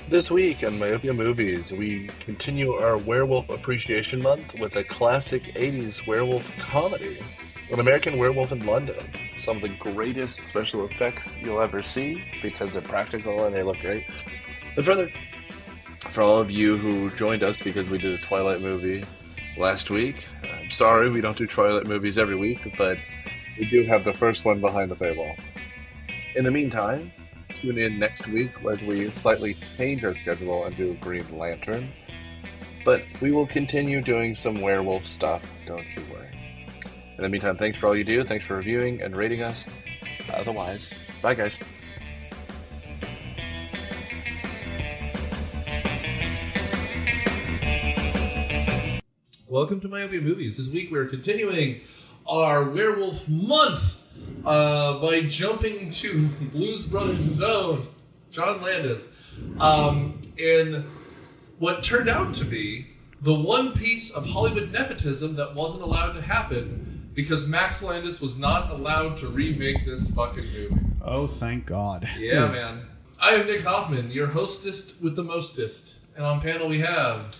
This week on Myopia Movies, we continue our Werewolf Appreciation Month with a classic 80s werewolf comedy, An American Werewolf in London. Some of the greatest special effects you'll ever see because they're practical and they look great. But further, for all of you who joined us because we did a Twilight movie last week, I'm sorry we don't do Twilight movies every week, but we do have the first one behind the paywall. In the meantime, tune in next week when we slightly change our schedule and do Green Lantern. But we will continue doing some werewolf stuff, don't you worry. In the meantime, thanks for all you do. Thanks for reviewing and rating us. Otherwise, bye guys. Welcome to Myopia Movies. This week we're continuing our Werewolf Month by jumping to Blues Brothers' own John Landis in what turned out to be the one piece of Hollywood nepotism that wasn't allowed to happen because Max Landis was not allowed to remake this fucking movie. Oh, thank God. Yeah, man. I am Nick Hoffman, your hostess with the mostest. And on panel we have...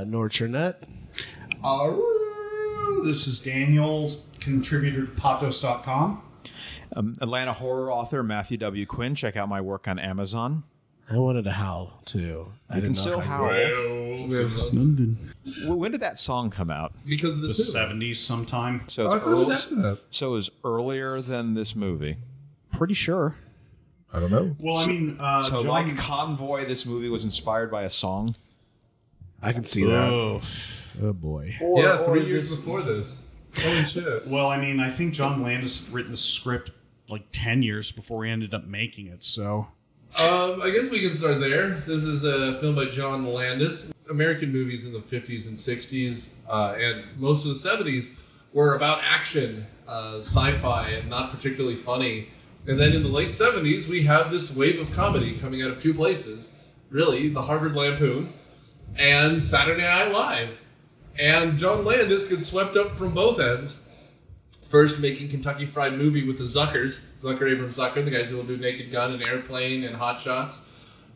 Nor Chernette. This is Daniel, contributor to Patos.com. Atlanta horror author Matthew W. Quinn. Check out my work on Amazon. I wanted to howl, too. You can still howl. London. When did that song come out? Because of The this movie. 70s sometime. So it's so it was earlier than this movie. Pretty sure. I don't know. Well, I mean, So John... like Convoy, this movie was inspired by a song? I can see that. Oh, boy. Or 3 years before this. Holy shit. Well, I mean, I think John Landis written the script like 10 years before he ended up making it, so... I guess we can start there. This is a film by John Landis. American movies in the 50s and 60s and most of the 70s were about action, sci-fi, and not particularly funny. And then in the late 70s, we have this wave of comedy coming out of two places. Really, the Harvard Lampoon and Saturday Night Live. And John Landis gets swept up from both ends. First, making Kentucky Fried Movie with the Zuckers. Zucker, Abrams Zucker, the guys who will do Naked Gun and Airplane and Hot Shots.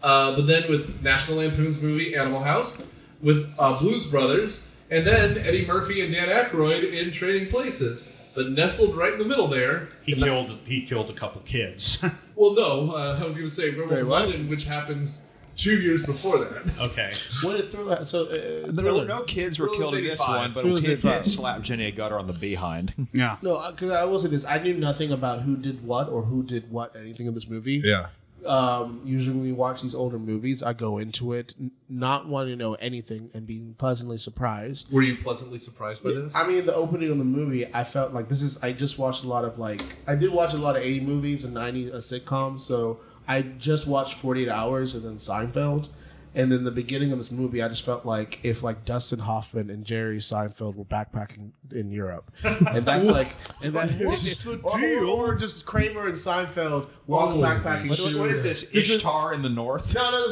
But then with National Lampoon's movie Animal House, with Blues Brothers, and then Eddie Murphy and Dan Aykroyd in Trading Places. But nestled right in the middle there... He killed a couple kids. Well, no, I was going to say Werewolf London, which happens 2 years before that. Okay. What did Thriller... So, There were no kids were killed in this 85. one, but a Thriller's kid 85. did slap Jenny Agutter on the behind. Yeah. No, because I will say this. I knew nothing about who did what or who did what anything in this movie. Yeah. Usually when we watch these older movies, I go into it not wanting to know anything and being pleasantly surprised. Were you pleasantly surprised by this? I mean, the opening of the movie, I felt like this is... I just watched a lot of I did watch a lot of 80 movies and 90 sitcoms, so I just watched 48 Hours and then Seinfeld. And then the beginning of this movie, I just felt like if Dustin Hoffman and Jerry Seinfeld were backpacking in Europe, and that's What's the deal? or just Kramer and Seinfeld walking backpacking. What is this? Ishtar in the North? No,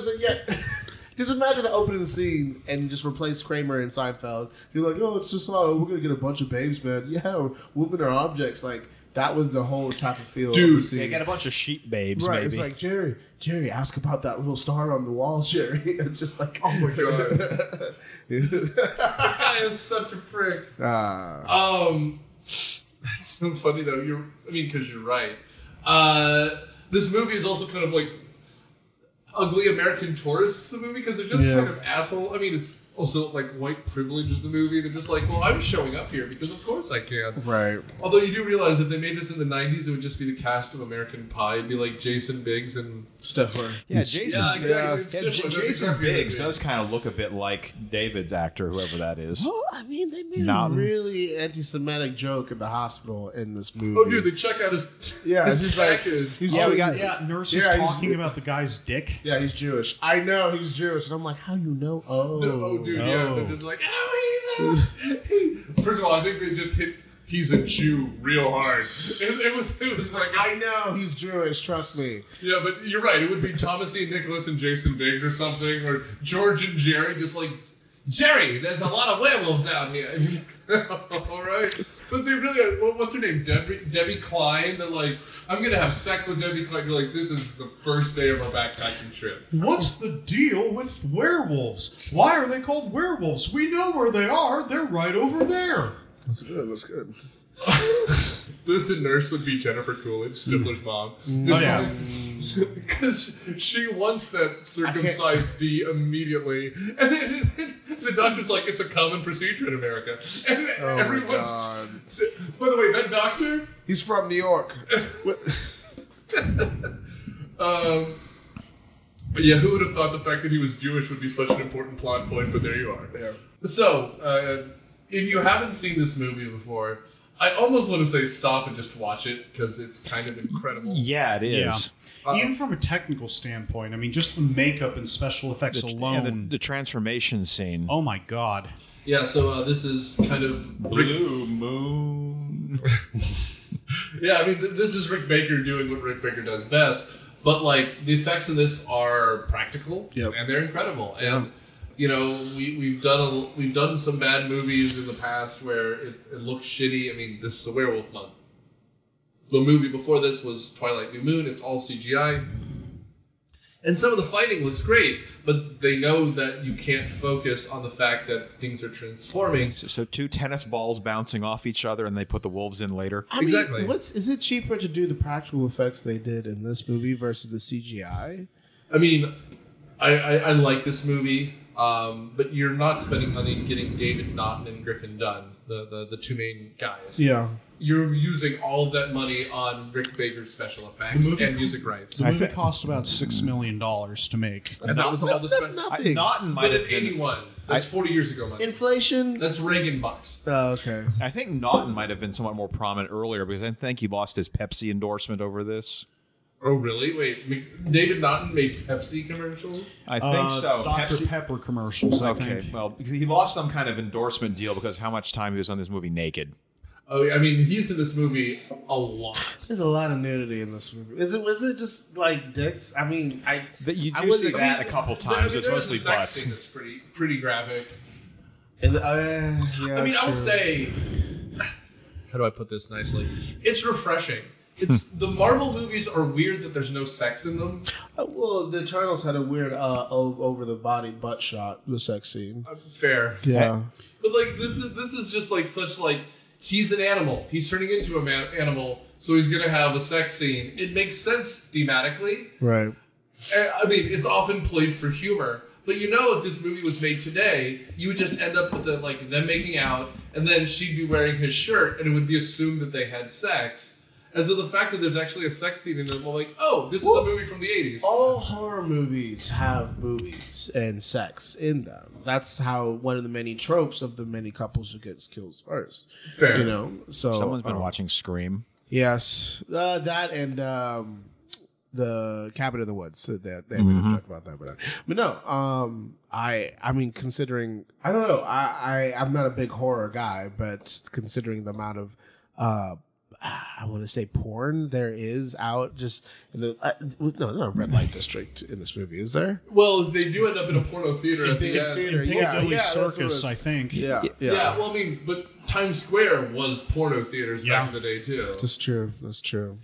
just imagine opening the scene and just replace Kramer and Seinfeld. You're like, oh, it's just we're gonna get a bunch of babes, man. Yeah, we're whooping our objects. That was the whole type of feel. Dude, of the scene. they got a bunch of sheep babes, Right, maybe. it's like, Jerry, ask about that little star on the wall, Jerry. It's just like, Oh my god. That is such a prick. That's so funny though. Because you're right. This movie is also kind of like Ugly American Tourists, the movie, because they're just kind of asshole. I mean, it's also like white privilege is the movie. They're just like, well, I'm showing up here because of course I can. right. Although you do realize if they made this in the 90s, it would just be the cast of American Pie. It'd be like Jason Biggs and Stifler. Yeah, Jason. Yeah, exactly. It's different. That's Jason exactly what Biggs it is. does kind of look a bit like David's actor, whoever that is. Well, I mean, they made Naughton. a really anti-Semitic joke in the hospital in this movie. Oh, dude, they check out his he's like, package. Nurses talking about the guy's dick. Yeah, he's Jewish. I know he's Jewish, and I'm like, how you know? Oh, dude, yeah. They're just like, oh, First of all, I think they just hit he's a Jew real hard. It was like... I know he's Jewish, trust me. Yeah, but you're right. It would be Thomas E. Nicholas and Jason Biggs or something, or George and Jerry just like Jerry, there's a lot of werewolves out here. All right. But they really, what's her name? Debbie Klein. They're like, I'm going to have sex with Debbie Klein. You're like, this is the first day of our backpacking trip. What's the deal with werewolves? Why are they called werewolves? We know where they are. They're right over there. That's good. That's good. The nurse would be Jennifer Coolidge, Stifler's mom. Oh, yeah. Because she wants that circumcised D immediately. And then the doctor's like, it's a common procedure in America. And everyone. My God. By the way, that doctor. He's from New York. But yeah, who would have thought the fact that he was Jewish would be such an important plot point, but there you are. Yeah. So, if you haven't seen this movie before, I almost want to say stop and just watch it, because it's kind of incredible. Yeah, it is. Even from a technical standpoint, I mean, just the makeup and special effects alone. The transformation scene. Oh my God. Yeah, so this is kind of... Blue Moon. Yeah, I mean, this is Rick Baker doing what Rick Baker does best, but, like, the effects in this are practical, and they're incredible. And, you know, we've done some bad movies in the past where it looks shitty. I mean, this is a werewolf month. The movie before this was Twilight New Moon. It's all CGI. And some of the fighting looks great, but they know that you can't focus on the fact that things are transforming. So two tennis balls bouncing off each other, and they put the wolves in later. I mean, Exactly. is it cheaper to do the practical effects they did in this movie versus the CGI? I mean, I like this movie, but you're not spending money getting David Naughton and Griffin Dunne, the two main guys. Yeah. You're using all of that money on Rick Baker's special effects and music rights. The movie cost about $6 million to make. That's nothing. Naughton might But have in been. 81, that's 40 years ago money. Inflation. That's Reagan bucks. Oh, okay. I think Naughton might have been somewhat more prominent earlier because I think he lost his Pepsi endorsement over this. Oh, really? Wait, David Naughton made Pepsi commercials? I think so. Dr. Pepper commercials, I Okay, think. well, because he lost some kind of endorsement deal because of how much time he was on this movie naked. Oh, I mean, he's in this movie a lot. There's a lot of nudity in this movie. Was it just like dicks? I mean, You I do wouldn't see that a expect- couple I times. mean, It's there's mostly a sex butts. scene that's pretty graphic. yeah, I mean, I'll true. say, how do I put this nicely? It's refreshing. It's the Marvel movies are weird that there's no sex in them. Well, the Eternals had a weird over the body butt shot, the sex scene. Fair, Yeah. but like this is just like such like he's an animal. He's turning into an animal, so he's gonna have a sex scene. It makes sense thematically. Right. I mean, it's often played for humor. But you know, if this movie was made today, you would just end up with them making out, and then she'd be wearing his shirt, and it would be assumed that they had sex. And so the fact that there's actually a sex scene in it, we're like, oh, this is a movie from the 80s. All horror movies have boobies and sex in them. That's how one of the many tropes of the many couples who gets killed first. Fair. You know, so Someone's been watching Scream. Yes, that and the Cabin in the Woods. So that they made a joke about that, but no. I mean, considering I don't know. I'm not a big horror guy, but considering the amount of I want to say porn there is out just in the there's not a red light district in this movie, is there? Well, they do end up in a porno theater at the end. Theater, Piccadilly that's what it Circus, is. I think. Yeah. Yeah, well, I mean, but Times Square was porno theaters back in the day, too. That's true. That's true.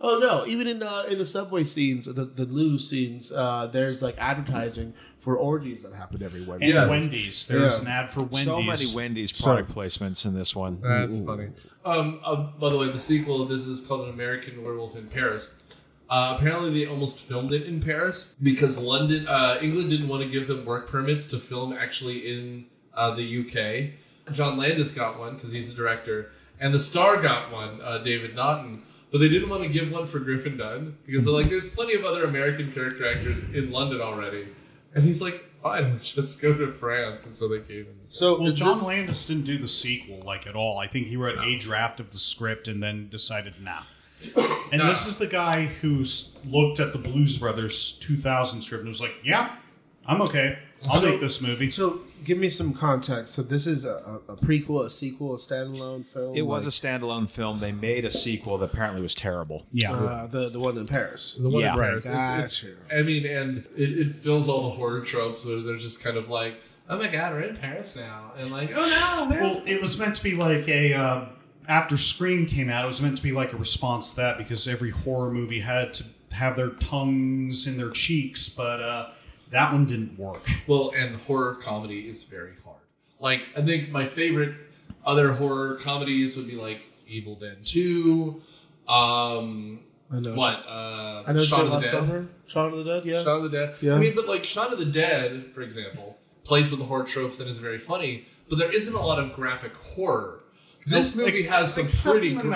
Oh no! Even in the subway scenes, the loo scenes, there's like advertising for orgies that happen every Wednesday. And Yeah. Wendy's. There's an ad for Wendy's. So many Wendy's product placements in this one. That's funny. By the way, the sequel of this is called An American Werewolf in Paris. Apparently, they almost filmed it in Paris because England didn't want to give them work permits to film actually in the UK. John Landis got one because he's the director, and the star got one, David Naughton. But they didn't want to give one for Griffin Dunne because they're like, there's plenty of other American character actors in London already. And he's like, fine, let's just go to France. And so they gave him. So Well, is John this- Landis didn't do the sequel at all. I think he wrote a draft of the script and then decided nah. And this is the guy who looked at the Blues Brothers 2000 script and was like, yeah, I'm okay. I'll make this movie. So give me some context. So this is a prequel, a sequel, a standalone film. It was a standalone film. They made a sequel that apparently was terrible. Yeah. the one in Paris. The one Yeah. in Paris. Gotcha. I mean, and it fills all the horror tropes where they're just kind of like, oh my god, we're in Paris now. And like, oh no, man. Well, it was meant to be like a... after Scream came out, it was meant to be like a response to that because every horror movie had to have their tongues in their cheeks, but that one didn't work. Well, and horror comedy is very hard. Like, I think my favorite other horror comedies would be like Evil Dead 2, I know. I know. Shaun of the Dead. Summer. Shaun of the Dead. Yeah. Shaun of the Dead. Yeah. I mean, but like Shaun of the Dead, for example, plays with the horror tropes and is very funny, but there isn't a lot of graphic horror. This movie has some pretty... when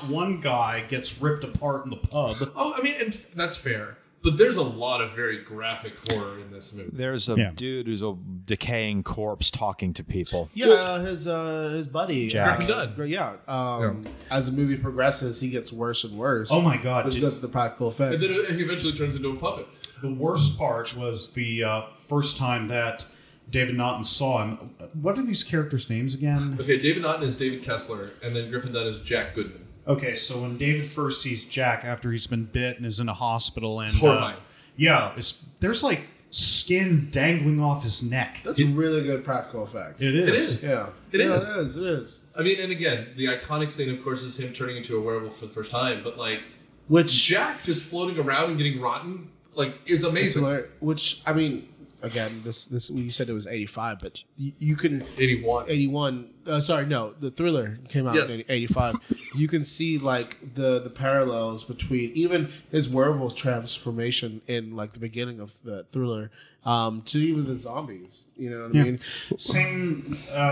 one guy gets ripped apart in the pub. Oh, I mean, and that's fair. But there's a lot of very graphic horror in this movie. There's a dude who's a decaying corpse talking to people. Yeah, his buddy. Jack. Griffin Dunne. Yeah. As the movie progresses, he gets worse and worse. Oh my god. Which goes to the practical effect. And then he eventually turns into a puppet. The worst part was the first time that David Naughton saw him. What are these characters' names again? Okay, David Naughton is David Kessler, and then Griffin Dunne is Jack Goodman. Okay, so when David first sees Jack after he's been bit and is in a hospital, and it's horrifying. There's like skin dangling off his neck. That's really good practical effects. It is. Yeah. It is. It is. I mean, and again, the iconic scene, of course, is him turning into a werewolf for the first time. But like, Jack just floating around and getting rotten, like, is amazing. Which, I mean, again, this you said it was 85, but you can 81. Sorry, no, the Thriller came out in 85. You can see like the parallels between even his werewolf transformation in like the beginning of the Thriller to even the zombies. You know what I mean?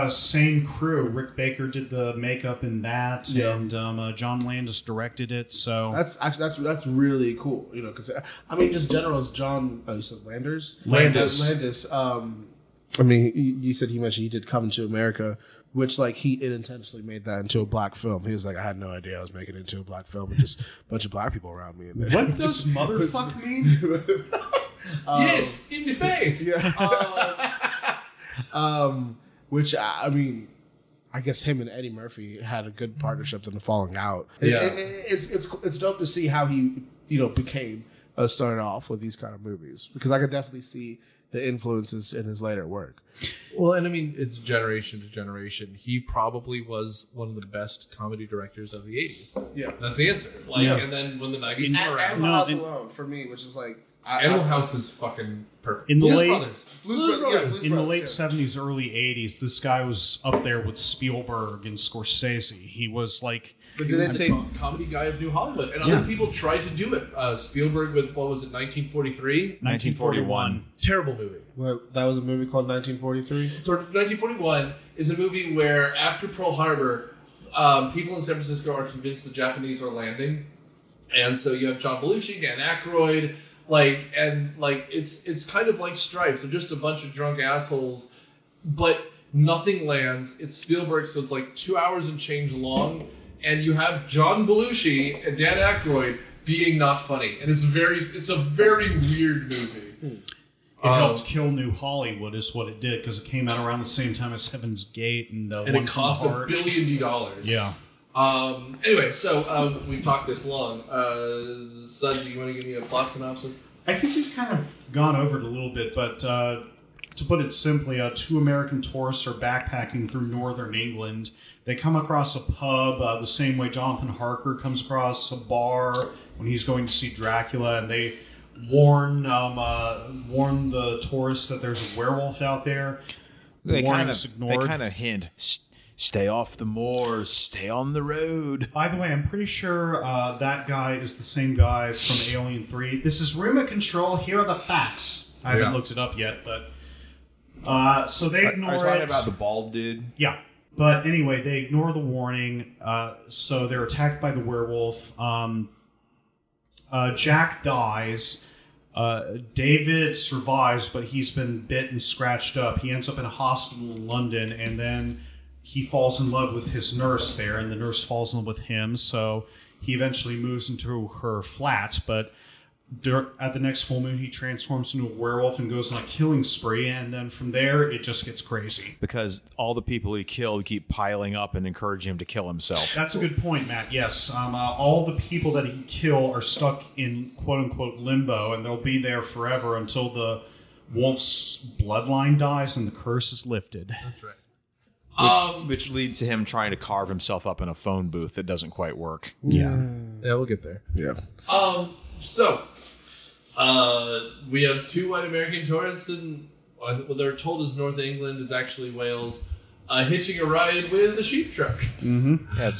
Same crew. Rick Baker did the makeup in that, and John Landis directed it. So that's really cool. You know, because I mean, just general as John. You said Landis. I mean, you said he mentioned he did Coming to America, which like he intentionally made that into a black film. He was like, I had no idea I was making it into a black film, and just a bunch of black people around me. What does motherfuck mean? Yes, in the face. Yeah. Which I mean, I guess him and Eddie Murphy had a good partnership in the falling out. Yeah. It's dope to see how he became started off with these kind of movies, because I could definitely see the influences in his later work. Well, and I mean, it's generation to generation. He probably was one of the best comedy directors of the 80s. Yeah. That's the answer. Like, and then when the 90s came around... Animal House alone, for me, which is like... Animal House is fucking perfect. In the Blues late... Brothers. Blues Brothers, in the late 70s, early 80s, this guy was up there with Spielberg and Scorsese. He was like... But he was the comedy guy of New Hollywood. And other people tried to do it. Spielberg with, what was it, 1943? 1941. Terrible movie. What, that was a movie called 1943? 1941 is a movie where, after Pearl Harbor, people in San Francisco are convinced the Japanese are landing. And so you have John Belushi, Dan Aykroyd, it's kind of like Stripes. They're just a bunch of drunk assholes, but nothing lands. It's Spielberg, so it's like 2 hours and change long. And you have John Belushi and Dan Aykroyd being not funny, and it's a very weird movie. It helped kill New Hollywood, is what it did, because it came out around the same time as Heaven's Gate, and it cost $1 billion. Yeah. Anyway, so we've talked this long. Suds, you want to give me a plot synopsis? I think we've kind of gone over it a little bit, but to put it simply, two American tourists are backpacking through northern England. They come across a pub the same way Jonathan Harker comes across a bar when he's going to see Dracula, and they warn the tourists that there's a werewolf out there. They kind of hint, stay off the moors, stay on the road. By the way, I'm pretty sure that guy is the same guy from Alien 3. This is Remote Control. Here are the facts. I haven't looked it up yet, but so they ignore it. Are you talking about the bald dude? Yeah. But anyway, they ignore the warning, so they're attacked by the werewolf. Jack dies. David survives, but he's been bit and scratched up. He ends up in a hospital in London, and then he falls in love with his nurse there, and the nurse falls in love with him, so he eventually moves into her flat, but at the next full moon, he transforms into a werewolf and goes on a killing spree, and then from there, it just gets crazy. Because all the people he killed keep piling up and encouraging him to kill himself. That's a good point, Matt. Yes, all the people that he killed are stuck in quote-unquote limbo, and they'll be there forever until the Wolf's bloodline dies and the curse is lifted. That's right. Which leads to him trying to carve himself up in a phone booth that doesn't quite work. Yeah. Yeah, we'll get there. Yeah. So, we have 2 white American tourists, and what they're told is North England is actually Wales, hitching a ride with a sheep truck. Mm-hmm. Yeah,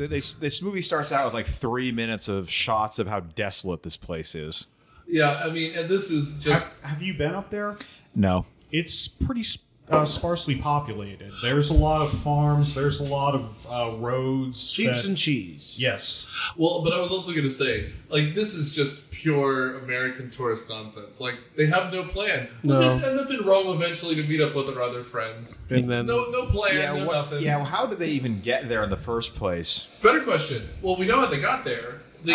this movie starts out with like 3 minutes of shots of how desolate this place is. Yeah, I mean, and this is just... Have you been up there? No. It's pretty sparsely populated. There's a lot of farms. There's a lot of roads. Sheeps and cheese. Yes. Well, but I was also going to say, like, this is just pure American tourist nonsense. Like, they have no plan. They'll just end up in Rome eventually to meet up with their other friends. And then No plan, nothing. Yeah, how did they even get there in the first place? Better question. Well, we know how they got there. They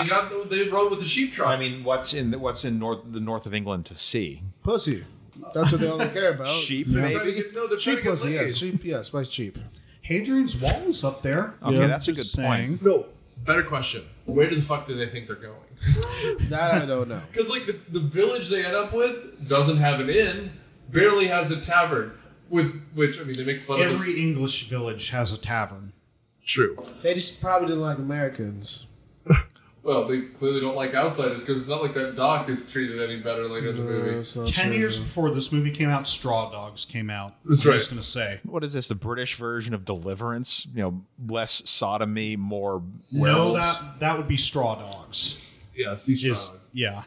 rode with the sheep truck. I mean, what's in the north of England to see? pussy. That's what they only care about. Sheep, They're trying to maybe? get- no, they're trying Sheep to get pussy, laid. yes. Sheep, yes. Why sheep? Hadrian's Wall is up there. Okay, Yeah. that's a good Just point. saying. No, better question. Where the fuck do they think they're going? That I don't know. Because like the village they end up with doesn't have an inn, barely has a tavern. With which I mean they make fun of us. Every English village has a tavern. True. They just probably didn't like Americans. Well, they clearly don't like outsiders because it's not like that doc is treated any better later in the movie. That's not 10 true. years before this movie came out, Straw Dogs came out. That's I right. was going to say. What is this? The British version of Deliverance? You know, less sodomy, more No, werewolves. that would be Straw Dogs. Yeah, sea Just, dogs. yeah.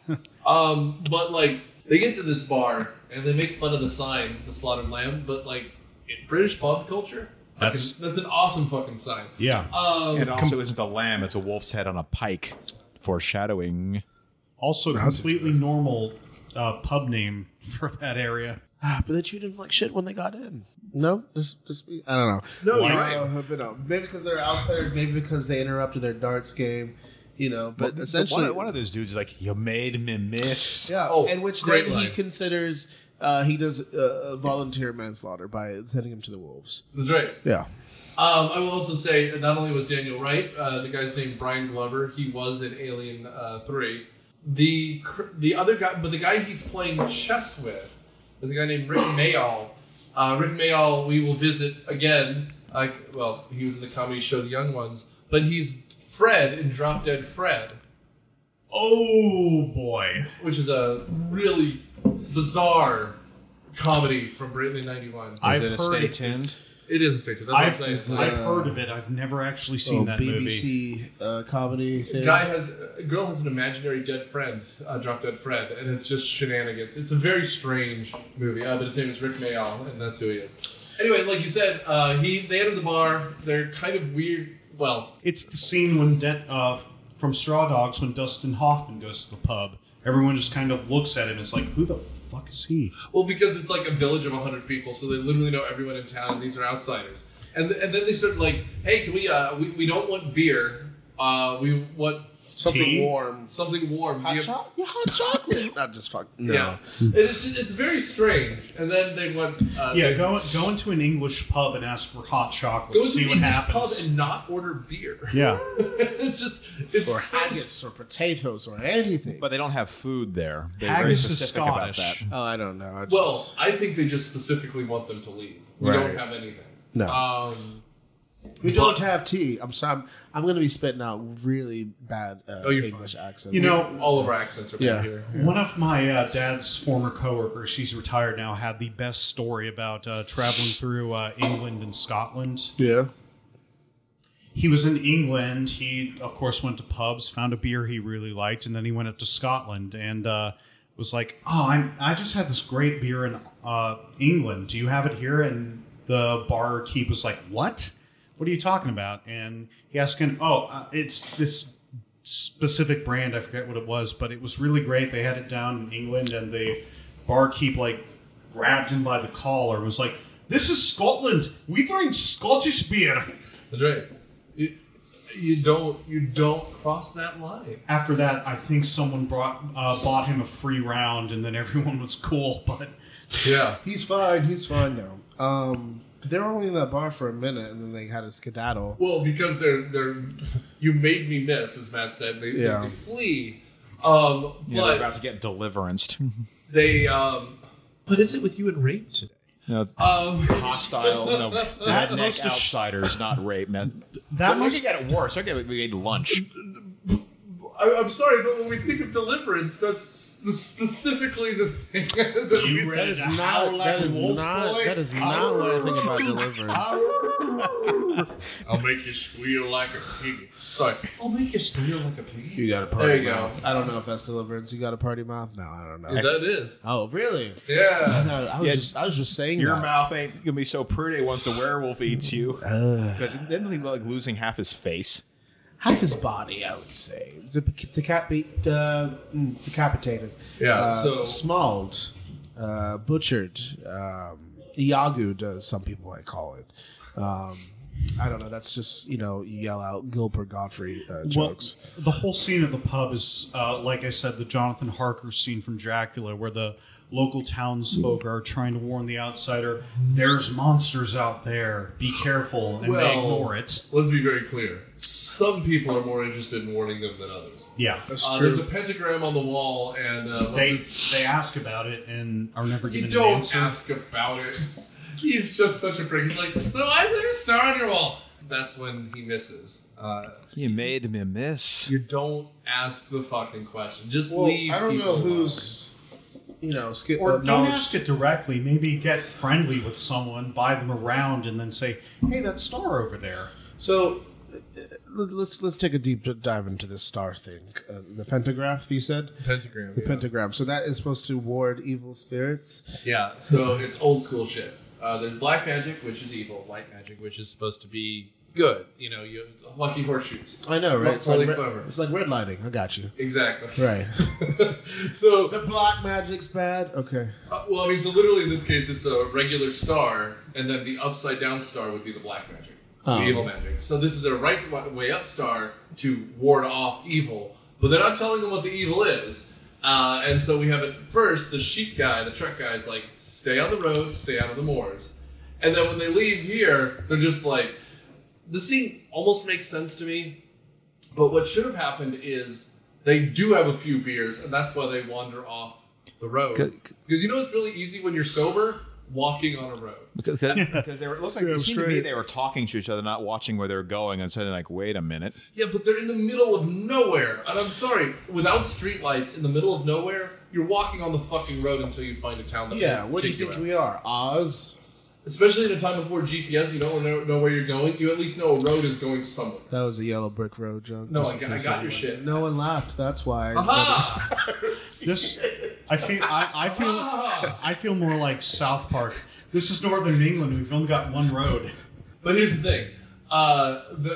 But like they get to this bar and they make fun of the sign, the slaughtered lamb. But like in British pub culture, that's an awesome fucking sign. Yeah. It also isn't a lamb, it's a wolf's head on a pike. Foreshadowing. Also, completely normal pub name for that area. But they treated them like shit when they got in. No? Just I don't know. No, Why? you're right. But no. Maybe because they're outsiders, maybe because they interrupted their darts game, you know. But essentially... One of those dudes is like, you made me miss. Yeah, Oh, and which great then he line. considers he does volunteer manslaughter by sending him to the wolves. That's right. Yeah. I will also say not only was Daniel Wright, the guy's named Brian Glover. He was in Alien 3. The other guy, but the guy he's playing chess with is a guy named Rick Mayall. Rick Mayall, we will visit again. Well, he was in the comedy show The Young Ones, but he's Fred in Drop Dead Fred, Oh, boy. which is a really bizarre comedy from Britain in '91. Is I've it a heard stay it. tuned? It is a state. That's what I'm saying. I've heard of it. I've never actually seen that movie. BBC comedy thing. A girl has an imaginary dead friend, Drop Dead Fred, and it's just shenanigans. It's a very strange movie, but his name is Rick Mayall, and that's who he is. Anyway, like you said, they enter the bar. They're kind of weird. Well, It's the scene when from Straw Dogs when Dustin Hoffman goes to the pub. Everyone just kind of looks at him and is like, who the fuck is he? because it's like a village of 100 people, so they literally know everyone in town, and these are outsiders. And then they start like, hey, can we don't want beer. We want Something Tea? warm. something warm. Hot We have- chocolate? Yeah, hot chocolate. Not just fuck. No. Yeah. It's very strange. And then they want... Yeah, they- go into an English pub and ask for hot chocolate. Go to See an what English pub happens. and not order beer. Yeah. It's Or so haggis or potatoes or anything. But they don't have food there. They're very Haggis is specific about that. Scottish. Oh, I don't know. well. I think they just specifically want them to leave. We Right. don't have anything. No. We don't have tea. I'm sorry. I'm going to be spitting out really bad you're English accents. You know, All of our accents are Yeah. here. one of my dad's former coworkers, she's retired now, had the best story about traveling through England and Scotland. Yeah. He was in England. He, of course, went to pubs, found a beer he really liked, and then he went up to Scotland and was like, "Oh, I just had this great beer in England. Do you have it here?" And the barkeep was like, "What? What are you talking about?" And he asked him, it's this specific brand. I forget what it was, but it was really great. They had it down in England, and the barkeep like grabbed him by the collar and was like, "This is Scotland. We drink Scottish beer." That's right. You don't cross that line. After that, I think someone bought him a free round, and then everyone was cool. But Yeah. He's fine. He's fine now. They were only in that bar for a minute, and then they had a skedaddle. Well, because they're you made me miss, as Matt said. Yeah. They flee. Yeah, they're But about to get deliverenced. they What is it with you and rape today? No, it's hostile, redneck outsiders, not rape. Man. That must get it worse. Okay, we ate lunch. I'm sorry, but when we think of deliverance, that's specifically the thing that You ready to howl like a wolf boy? That is not what I think about deliverance. I'll make you squeal like a pig. Sorry, I'll make you squeal like a pig. You got a party There you mouth. go. I don't know if that's deliverance. You got a party mouth? No, I don't know. That is. Oh, really? Yeah. I was just saying Your that. mouth ain't gonna be so pretty once a werewolf eats you. Because then he's like losing half his face. Half his body, I would say. Decapitated. Yeah, so... Smauled. Butchered. Iagued, as some people might call it. I don't know. That's just, you yell out Gilbert Gottfried jokes. Well, the whole scene at the pub is, like I said, the Jonathan Harker scene from Dracula, where the local townsfolk are trying to warn the outsider, there's monsters out there, be careful, and they ignore it. Let's be very clear. Some people are more interested in warning them than others. Yeah. That's true. There's a pentagram on the wall, and they ask about it and are never given You an don't answer. ask about it. He's just such a prick. He's like, so why is there a star on your wall? That's when he misses. You made me miss. You don't ask the fucking question. Just Well, leave. I don't people know alone. who's, skip Or don't ask it directly. Maybe get friendly with someone, buy them around, and then say, "Hey, that star over there." So let's take a deep dive into this star thing. The pentagraph, you said? Pentagram. The yeah. pentagram. So that is supposed to ward evil spirits? Yeah, so it's old school shit. There's black magic, which is evil. White magic, which is supposed to be good. You lucky horseshoes. I know, right? It's Really like, clever. it's like red lighting. I got you. Exactly. Right. So The black magic's bad? Okay. well, I mean, so literally in this case, it's a regular star, and then the upside down star would be the black magic, Oh. the evil magic. So this is a right way up star to ward off evil, but they're not telling them what the evil is. And so we have at first the sheep guy, the truck guy, is like, stay on the road, stay out of the moors. And then when they leave here, they're just like, the scene almost makes sense to me, but what should have happened is they do have a few beers, and that's why they wander off the road. Because it's really easy when you're sober, walking on a road. Because it looks like Yeah, it seemed to me straight. they were talking to each other, not watching where they were going, and suddenly like, wait a minute. Yeah, but they're in the middle of nowhere. And I'm sorry, without streetlights in the middle of nowhere, you're walking on the fucking road until you find a town that Yeah, will what do you take think out. we are? Oz? Especially in a time before GPS, you don't know where you're going. You at least know a road is going somewhere. That was a yellow brick road joke. No, just I in got case your anyone- shit. No one laughed. That's why. Aha! This, I feel more like South Park. This is Northern England. We've only got one road. But here's the thing.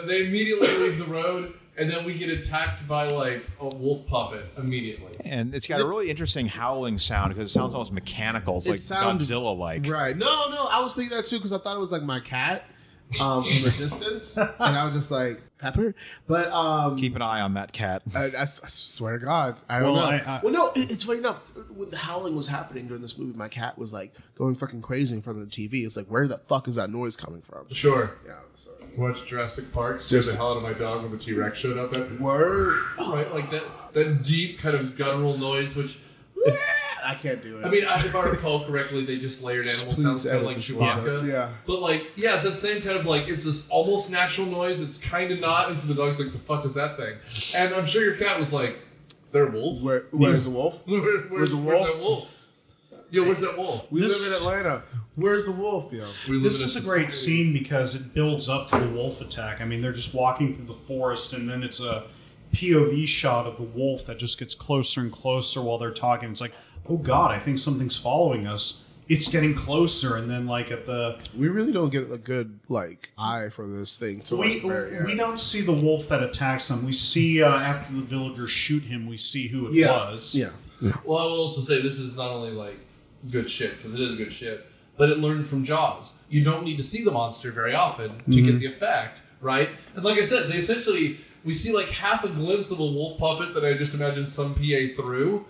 They immediately leave the road, and then we get attacked by, like, a wolf puppet immediately. And it's got a really interesting howling sound because it sounds almost mechanical. It's It like sounded- Godzilla-like. Right. No, I was thinking that too because I thought it was like my cat from the distance. And I was just like, Pepper? But Keep an eye on that cat. I swear to God, I don't Well, know. Well, no, it's funny enough. When the howling was happening during this movie, my cat was like going fucking crazy in front of the TV. It's like, where the fuck is that noise coming from? Sure. Yeah, so. Watch Jurassic Park, scared the hell out of my dog when the T-Rex showed up. Word. Right, like that deep kind of guttural noise, which... I can't do it. I mean, if I recall correctly, they just layered animal Please sounds kind of edit like this Chewbacca. Yeah. But like, yeah, it's the same kind of like, it's this almost natural noise. It's kind of not. And so the dog's like, the fuck is that thing? And I'm sure your cat was like, is there a wolf? Where's the wolf? Where's the Where's that wolf? Yo, where's that wolf? We This- live in Atlanta. Where's the wolf, yo? We live This in is a great scene because it builds up to the wolf attack. I mean, they're just walking through the forest, and then it's a POV shot of the wolf that just gets closer and closer while they're talking. It's like, oh God, I think something's following us. It's getting closer, and then like at the We really don't get a good like eye for this thing. Till we like, very end. we don't see the wolf that attacks them. We see after the villagers shoot him, we see who it Yeah. was. Yeah. Well, I will also say this is not only like good shit, because it is good shit, but it learned from Jaws. You don't need to see the monster very often to get the effect, right? And like I said, they essentially, we see like half a glimpse of a wolf puppet that I just imagine some PA through.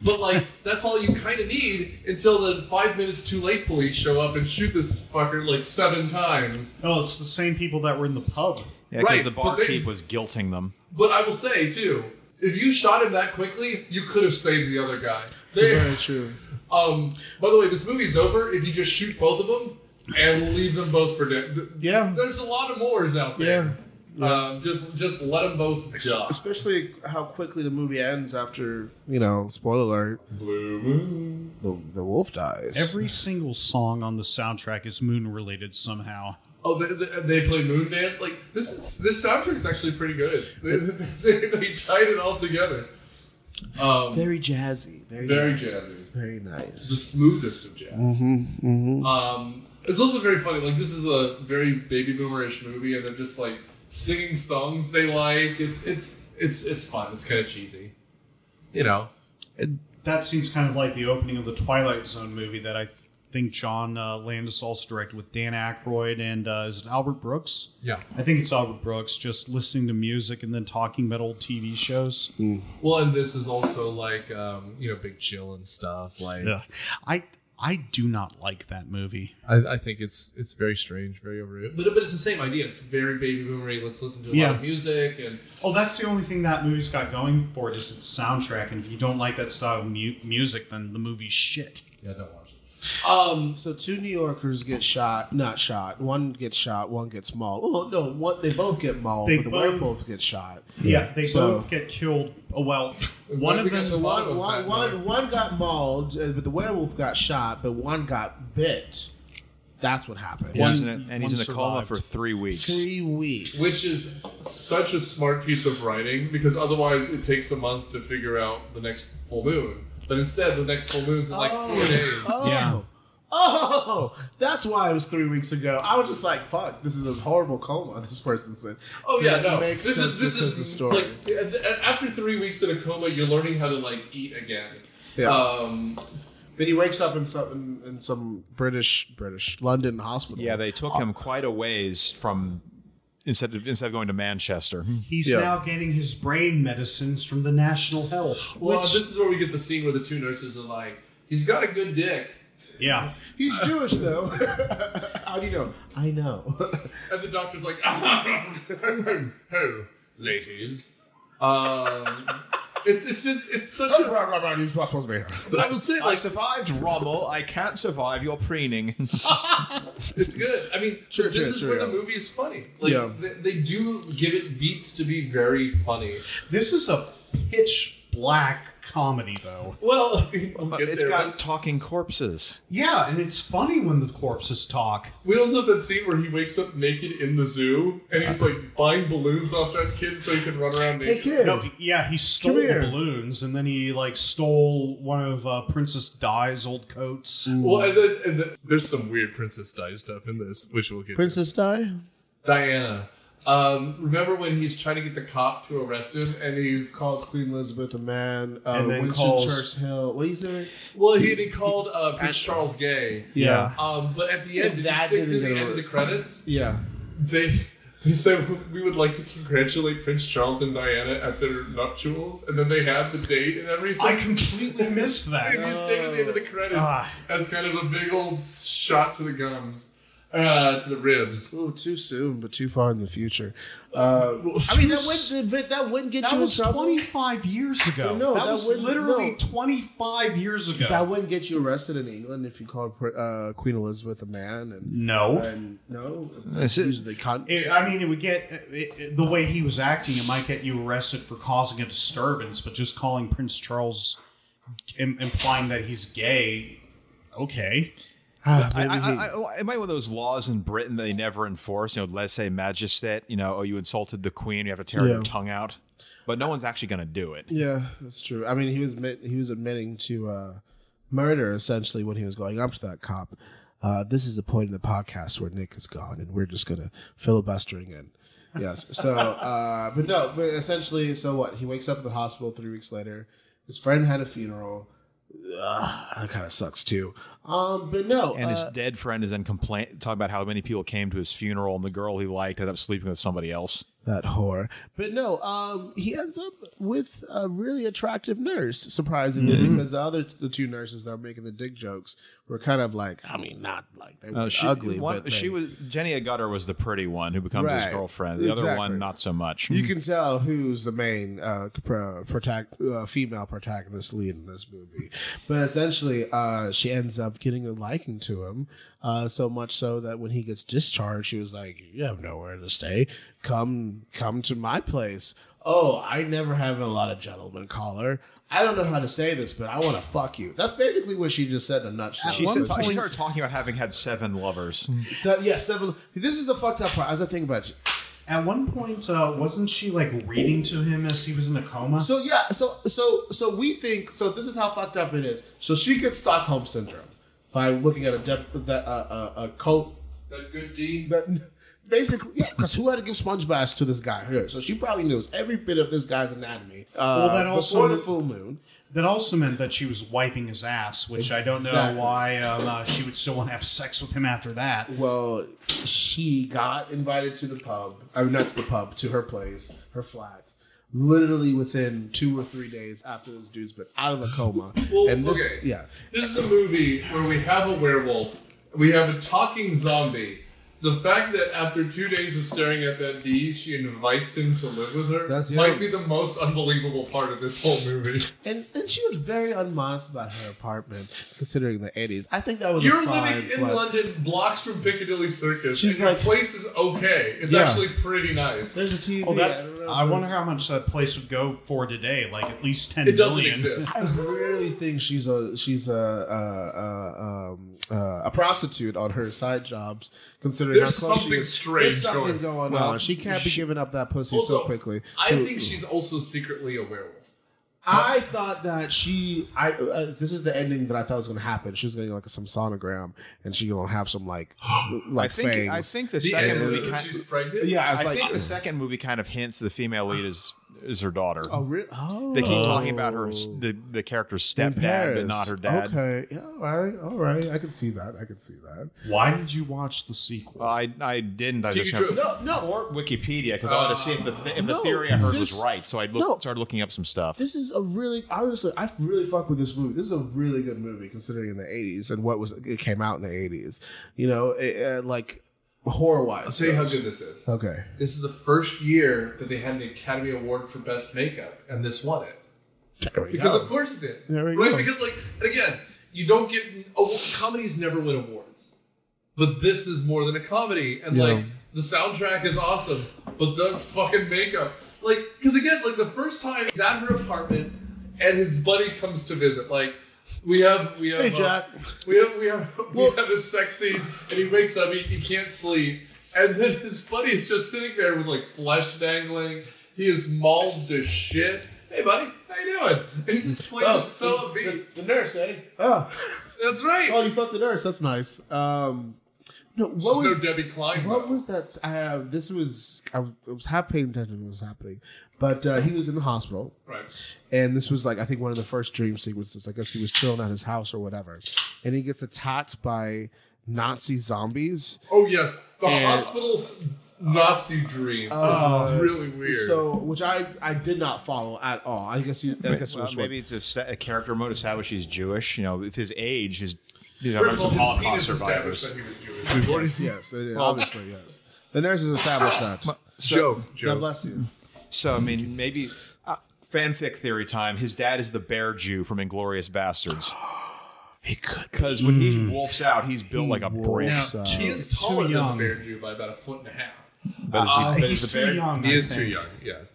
But like, that's all you kind of need until the 5 minutes too late police show up and shoot this fucker like 7 times. Oh, it's the same people that were in the pub. Yeah, because Right, the but they- barkeep was guilting them. But I will say too, if you shot him that quickly, you could have saved the other guy. It's They, very true. By the way, this movie's over if you just shoot both of them and leave them both for dead. Yeah. There's a lot of mores out there. Yeah. Just let them both die. Especially how quickly the movie ends after, spoiler alert, Blue moon. the wolf dies. Every single song on the soundtrack is moon related somehow. Oh, they play Moon Dance? Like, this soundtrack is actually pretty good. They tied it all together. Very jazzy. Very jazzy. Very The nice. smoothest of jazz. Mm-hmm. It's also very funny. Like, this is a very baby boomerish movie, and they're just like singing songs they like. It's fun. It's kind of cheesy. That seems kind of like the opening of the Twilight Zone movie that I think John Landis also directed with Dan Aykroyd and is it Albert Brooks? Yeah. I think it's Albert Brooks, just listening to music and then talking about old TV shows. Well, and this is also like, Big Chill and stuff. Like, Yeah. I do not like that movie. I think it's very strange, very overrated. But it's the same idea. It's very baby boomery. Let's listen to a lot of music and. Oh, that's the only thing that movie's got going for it is its soundtrack. And if you don't like that style of music, then the movie's shit. Yeah, don't watch it. So 2 New Yorkers get shot, not shot. One gets shot, one gets mauled. Oh no, they both get mauled, but the werewolves get shot. Yeah, they both get killed. Oh, well, one of them. One got mauled, but the werewolf got shot, but one got bit. That's what happened. He's in a coma survived. for 3 weeks. 3 weeks. Which is such a smart piece of writing because otherwise it takes a month to figure out the next full moon. But instead, the next full moon's in 4 days. Yeah. Oh, that's why it was 3 weeks ago. I was just like, "Fuck, this is a horrible coma." This person said. Oh yeah, That no. makes This sense is because the story. like after 3 weeks in a coma, you're learning how to like eat again. Yeah. But he wakes up in some British London hospital. Yeah, they took him quite a ways from instead of going to Manchester. He's now getting his brain medicines from the National Health. Well, this is where we get the scene where the 2 nurses are like, "He's got a good dick." Yeah. He's Jewish though. How do you know? I know. And the doctor's like, "Oh, ladies." It's such a. He's not supposed to be here. But I would say I like survived Rommel. I can't survive your preening. it's good. I mean, this is where the movie is funny. Like they do give it beats to be very funny. This is a pitch black comedy, though. Well, I mean, we'll get It's there, got but talking corpses. Yeah, and it's funny when the corpses talk. we also have that scene where he wakes up naked in the zoo and he's like buying balloons off that kid so he can run around naked. Hey kid. No, yeah, he stole Come the here. balloons, and then he stole one of Princess Di's old coats. Well, and then there's some weird Princess Di stuff in this, which we'll get Princess Di? to. Diana. Remember when he's trying to get the cop to arrest him and he's Calls Queen Elizabeth a man. And then Winston calls- Churchill. What are you saying? well, he called Prince Charles gay. Yeah. But at the end, did you That stick to didn't the get end over- of the credits? Yeah. They said we would like to congratulate Prince Charles and Diana at their nuptials, and then they have the date and everything. I completely missed that. And you stick at the end of the credits Ah. as kind of a big old shot to the gums, to the ribs. Oh, too soon, but too far in the future. I mean, that wouldn't get That you in was trouble. 25 years ago. No, that that was wouldn't- literally no. 25 years ago. That wouldn't get you arrested in England if you called Queen Elizabeth a man. No. And no, This is- usually cunt. It would get the way he was acting. It might get you arrested for causing a disturbance, but just calling Prince Charles, implying that he's gay, okay. It might be one of those laws in Britain that they never enforce. Let's say majestate. You insulted the queen, you have to tear your tongue out. But no one's actually going to do it. Yeah, that's true. I mean, he was admitting to murder essentially when he was going up to that cop. This is the point in the podcast where Nick is gone, and we're just gonna filibustering in. Yes. So, but essentially, so what? He wakes up in the hospital 3 weeks later. His friend had a funeral. That kind of sucks too. But no. And his dead friend is then talking about how many people came to his funeral, and the girl he liked ended up sleeping with somebody else. That whore. But no, he ends up with a really attractive nurse, surprisingly, because the two nurses that were making the dick jokes were kind of like, I mean, not like they were ugly. But Jenny Agutter was the pretty one who becomes his girlfriend. The other one, not so much. You can tell who's the main female protagonist lead in this movie. But essentially, she ends up getting a liking to him, so much so that when he gets discharged, she was like, "You have nowhere to stay. Come to my place." Oh, I never have a lot of gentlemen caller. I don't know how to say this, but I want to fuck you. That's basically what she just said in a nutshell. She started talking about having had 7 lovers. So, 7. This is the fucked up part. As I think about it. At one point, wasn't she like reading to him as he was in a coma? So yeah, so we think this is how fucked up it is. So she gets Stockholm syndrome by looking at a cult. That good D. Basically, yeah, because who had to give sponge baths to this guy here? So she probably knows every bit of this guy's anatomy. That also before the full moon. That also meant that she was wiping his ass, which I don't know why she would still want to have sex with him after that. Well, she got invited to the pub. I mean, not to the pub, to her place, her flat. Literally within 2 or 3 days after this dude's been out of a coma. Well, and this, okay. Yeah. This is a movie where we have a werewolf, we have a talking zombie. The fact that after 2 days of staring at that D, she invites him to live with her might be the most unbelievable part of this whole movie. And she was very unmodest about her apartment, considering the 80s. I think that was You're living in London, blocks from Piccadilly Circus. She's and your place is okay. It's actually pretty nice. There's a TV. I wonder how much that place would go for today. Like at least 10 million. It doesn't million. exist. I really think she's a prostitute on her side jobs. Considering there's something strange going on. She can't be giving up that pussy also, so quickly. I think she's also secretly a werewolf. I thought that this is the ending that I thought was going to happen. She was going to get like some sonogram, and she's going to have some fangs. I think the second movie. She's pregnant. Yeah, I think the second movie kind of hints the female lead is her daughter. Oh, really? Oh. They keep talking about her the character's stepdad, but not her dad. Okay, yeah, all right. I can see that. Why did you watch the sequel? I didn't. I just no. or Wikipedia because I wanted to see if the theory I heard was right. So I started looking up some stuff. This is honestly, I really fuck with this movie. This is a really good movie considering in the 80s and it came out in the 80s. You know, like horror-wise. I'll tell you how good this is. Okay. This is the first year that they had an Academy Award for Best Makeup, and this won it. Because of course it did. There we right? go. Because and again, you don't get comedies never win awards. But this is more than a comedy. And the soundtrack is awesome. But that's fucking makeup. Because again, the first time he's at her apartment and his buddy comes to visit. We have hey, Jack. We have a sex scene, and he wakes up, he can't sleep, and then his buddy is just sitting there with flesh dangling. He is mauled to shit. Hey, buddy, how you doing? And he just plays it so upbeat. The nurse, eh? Oh, that's right. Oh, you fucked the nurse. That's nice. No, no Debbie Klein. What was that? I was half paying attention to what was happening, but he was in the hospital, right? And this was I think one of the first dream sequences. I guess he was chilling at his house or whatever, and he gets attacked by Nazi zombies. Oh yes, the hospital's Nazi dream. This is really weird. So, which I did not follow at all. I guess maybe it's just a character mode established he's Jewish. You know, with his age, his. Some Holocaust survivors. Yes, obviously, yes. The nurses established that. Joe. God bless you. So, I mean, maybe fanfic theory time. His dad is the bear Jew from Inglourious Bastards. He could. Because when he wolfs out, he's built like a brick. Now, he is taller than the bear Jew by about 1.5 feet. But he's too young. He is too young, yes.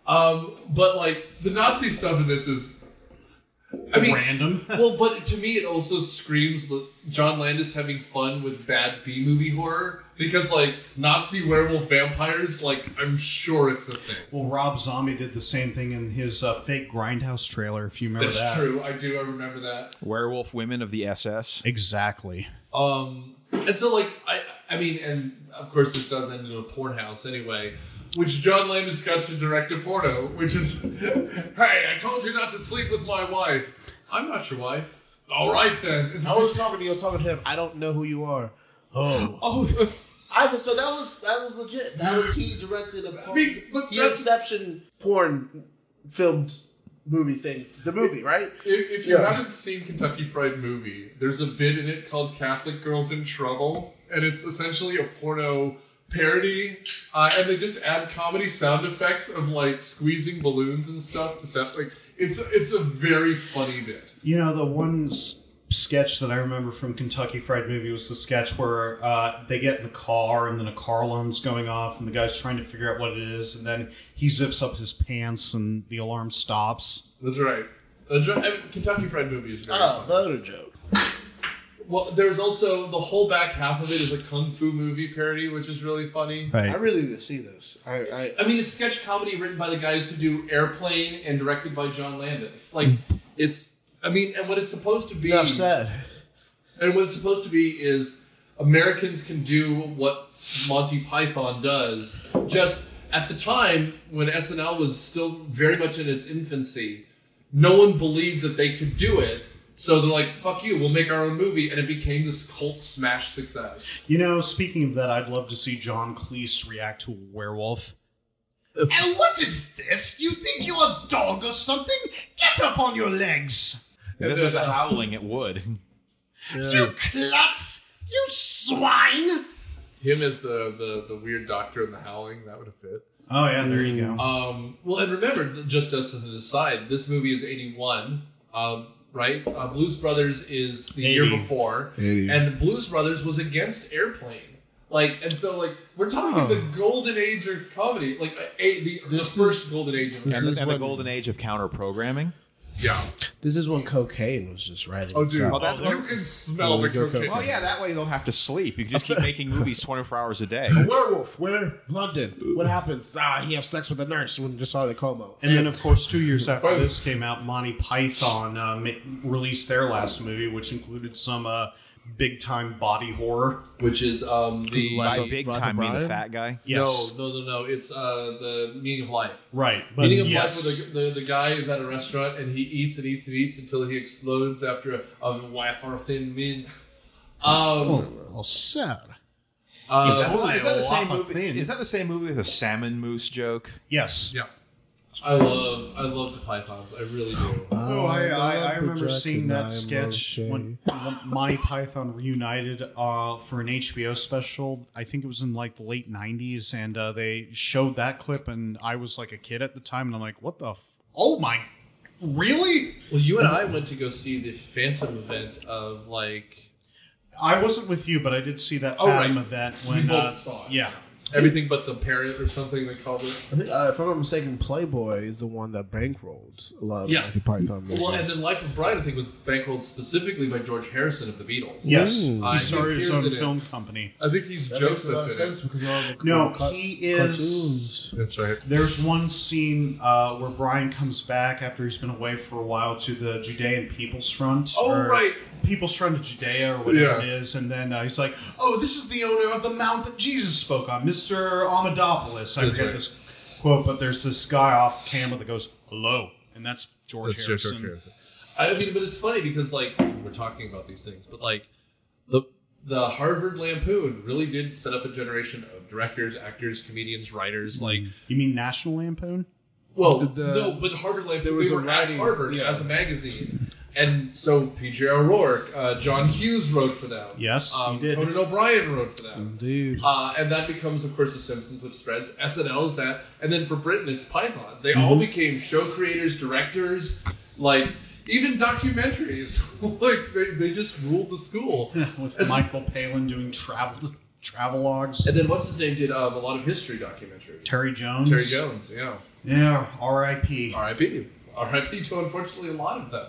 But the Nazi stuff in this is random. Well, but to me, it also screams John Landis having fun with bad B-movie horror because, Nazi werewolf vampires, I'm sure it's a thing. Well, Rob Zombie did the same thing in his fake Grindhouse trailer, if you remember that. That's true. I remember that. Werewolf women of the SS. Exactly. And so, I mean, and of course this does end in a porn house anyway, which John Landis got to direct a porno, which is, hey, I told you not to sleep with my wife. I'm not your wife. All right, then. I wasn't talking to you. I was talking to him. I don't know who you are. Oh. So that was legit. That was he directed a the Inception porn filmed movie thing. The movie, right? If you haven't seen Kentucky Fried Movie, there's a bit in it called Catholic Girls in Trouble, and it's essentially a porno parody, and they just add comedy sound effects of like squeezing balloons and stuff to sound like it's a very funny bit. You know, the one sketch that I remember from Kentucky Fried Movie was the sketch where they get in the car and then a car alarm's going off and the guy's trying to figure out what it is, and then he zips up his pants and the alarm stops. That's right. Kentucky Fried Movie is very funny. Another joke. Well, there's also the whole back half of it is a kung fu movie parody, which is really funny. Right. I really need to see this. I mean, it's sketch comedy written by the guys who do Airplane and directed by John Landis. Like, and what it's supposed to be... Enough said. And what it's supposed to be is Americans can do what Monty Python does. Just at the time, when SNL was still very much in its infancy, no one believed that they could do it. So they're like, fuck you, we'll make our own movie. And it became this cult smash success. You know, speaking of that, I'd love to see John Cleese react to a werewolf. And what is this? You think you're a dog or something? Get up on your legs. If this was a howling, it would. Yeah. You klutz! You swine! Him as the weird doctor in The Howling, that would have fit. Oh, yeah, there you go. Well, and remember, just as an aside, this movie is 81. Right? Blues Brothers is the 80. year before. 80. And Blues Brothers was against Airplane. We're talking the golden age of comedy. The first golden age of and the golden age of counter programming. Yeah. This is when cocaine was just writing. Oh, dude. itself. You can smell the cocaine. Well, yeah, that way you don't have to sleep. You can just keep making movies 24 hours a day. A werewolf, where? London. What happens? He has sex with a nurse when just saw the Como. And then, of course, 2 years after this came out, Monty Python released their last movie, which included some big-time body horror. Which is By big time, mean the fat guy? Yes. No. It's the Meaning of Life. Right. But Meaning of Life, where the guy is at a restaurant and he eats and eats and eats until he explodes after a wafer thin mint. Sad. Is that the same movie? Is that the same movie with a salmon moose joke? Yes. Yeah. I love the Pythons. I really do. I remember seeing that sketch when Monty Python reunited for an HBO special. I think it was in like the late 90s, and they showed that clip, and I was like a kid at the time, and I'm like, what the oh my, really? Well, you and I went to go see the Phantom event of like... I wasn't with you, but I did see that Phantom event when... We both saw it. Yeah. Everything but the parent or something they called it. I think, if I'm not mistaken, Playboy is the one that bankrolled a lot of Monty Python movies. Well, and then Life of Brian, I think, was bankrolled specifically by George Harrison of the Beatles. Yes. He started his own film company. I think he's Joseph in it. Because of all the he is... cartoons. That's right. There's one scene where Brian comes back after he's been away for a while to the Judean People's Front. Right. People's Front of Judea or whatever it is, and then he's like, "Oh, this is the owner of the mount that Jesus spoke on, Mr. Amadopoulos." I forget this quote, but there's this guy off camera that goes, "Hello," and that's George Harrison. I mean, but it's funny because like we're talking about these things, but like the Harvard Lampoon really did set up a generation of directors, actors, comedians, writers. Like, you mean National Lampoon? Well, no, but Harvard Lampoon. They were at Harvard as a magazine. And so P.J. O'Rourke, John Hughes wrote for them. Yes, he did. Conan O'Brien wrote for them. Indeed. And that becomes, of course, The Simpsons, which spreads. SNL is that. And then for Britain, it's Python. They all became show creators, directors, like, even documentaries. Like, they just ruled the school. With Michael Palin doing travelogues. And then what's his name did a lot of history documentaries. Terry Jones, yeah. Yeah, R.I.P. R.I.P. R.I.P. to, unfortunately, a lot of them.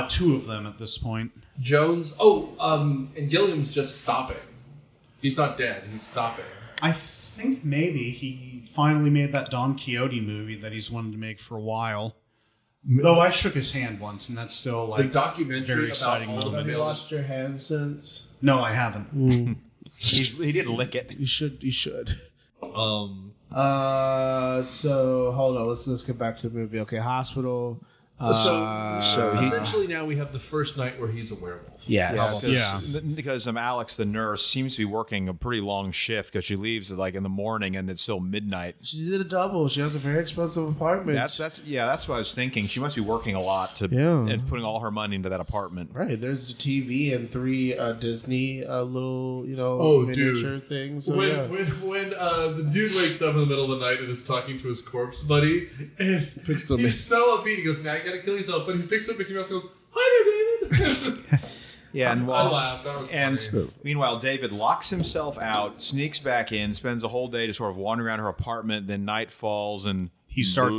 2 of them at this point. Jones. And Gilliam's just stopping. He's not dead. He's stopping. I think maybe he finally made that Don Quixote movie that he's wanted to make for a while. Though I shook his hand once, and that's still like the documentary very exciting about all moment. Have you lost your hand since? No, I haven't. He didn't lick it. You should. So hold on. Let's get back to the movie. Okay, hospital. So essentially now we have the first night where he's a werewolf. Yes. Because Alex, the nurse, seems to be working a pretty long shift because she leaves like in the morning and it's still midnight. She did a double. She has a very expensive apartment. That's what I was thinking. She must be working a lot and putting all her money into that apartment. Right. There's the TV and 3 Disney little miniature things. So, when the dude wakes up in the middle of the night and is talking to his corpse buddy, and he's so upbeat, he goes, "Now you gotta kill yourself," but he picks up Mickey Mouse and goes, "Hi there, David." Yeah, I laughed. That was funny. Meanwhile, David locks himself out, sneaks back in, spends a whole day just sort of wandering around her apartment. Then night falls, and he starts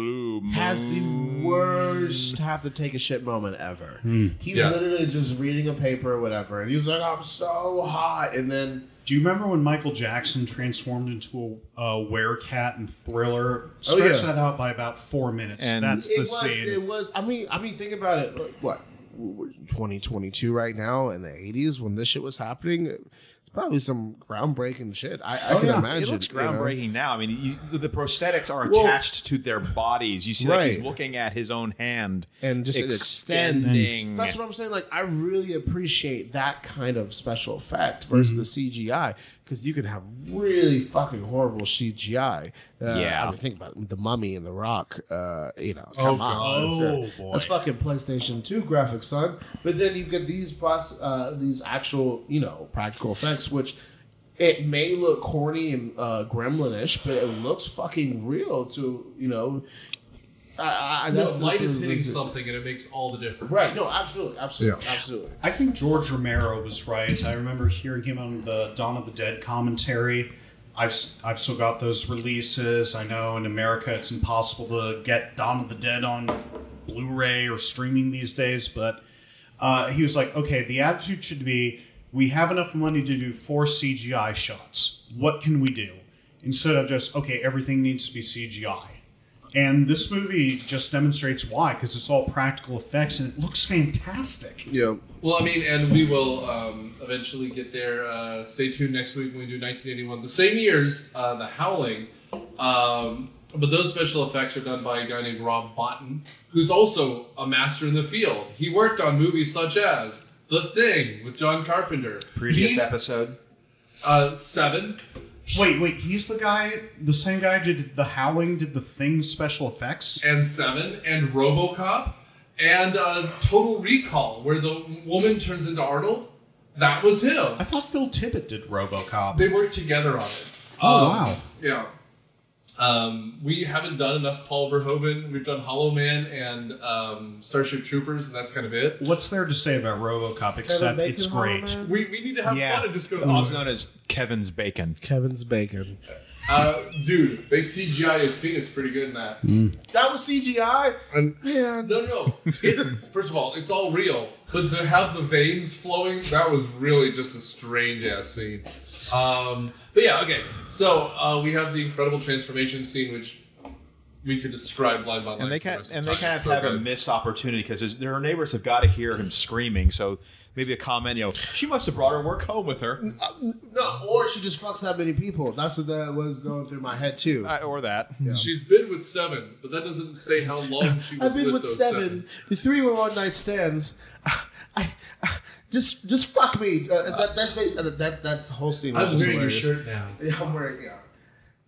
has the worst have to take a shit moment ever. He's literally just reading a paper or whatever, and he's like, "I'm so hot," and then. Do you remember when Michael Jackson transformed into a werecat in Thriller? Stretch that out by about 4 minutes. And that's the scene. It was. I mean, think about it. Look, what? 2022 right now in the 80s when this shit was happening. It's probably some groundbreaking shit. I can imagine. It looks groundbreaking now. I mean, the prosthetics are attached to their bodies. You see, like he's looking at his own hand and just extending. That's what I'm saying. Like, I really appreciate that kind of special effect versus the CGI, because you can have really fucking horrible CGI. I mean, think about it, the Mummy and the Rock. Come on, boy, that's fucking PlayStation 2 graphics, son. But then you get these actual, practical effects, which it may look corny and gremlin-ish, but it looks fucking real to, light is hitting something and it makes all the difference. Right, no, absolutely. I think George Romero was right. I remember hearing him on the Dawn of the Dead commentary. I've still got those releases. I know in America it's impossible to get Dawn of the Dead on Blu-ray or streaming these days, but he was like, okay, the attitude should be, we have enough money to do 4 CGI shots. What can we do? Instead of just, okay, everything needs to be CGI. And this movie just demonstrates why, because it's all practical effects and it looks fantastic. Yeah. Well, I mean, and we will eventually get there. Stay tuned next week when we do 1981. The same year's The Howling. But those special effects are done by a guy named Rob Bottin, who's also a master in the field. He worked on movies such as The Thing with John Carpenter. Previous episode. 7. Wait, he's the same guy did The Howling, did The Thing special effects? And 7, and RoboCop, and Total Recall, where the woman turns into Arnold. That was him. I thought Phil Tippett did RoboCop. They worked together on it. Wow. Yeah. We haven't done enough Paul Verhoeven. We've done Hollow Man and Starship Troopers, and that's kind of it. What's there to say about RoboCop except it's great? We need to have fun and just go. Also known as Kevin's Bacon. Kevin's Bacon. Dude, they CGI his penis pretty good in that. That was CGI? No. First of all, it's all real. But to have the veins flowing, that was really just a strange-ass scene. But yeah, okay. So we have the incredible transformation scene, which we could describe line by line. And they kind of have a missed opportunity because their neighbors have got to hear him screaming. So maybe a comment, she must have brought her work home with her. No, or she just fucks that many people. That's what that was going through my head too. Or that. Yeah. She's been with 7, but that doesn't say how long she was I've been with those 7. The 3 were one-night stands. Just fuck me. That's the whole scene. I'm wearing hilarious. your shirt now. Yeah, I'm wearing. Yeah.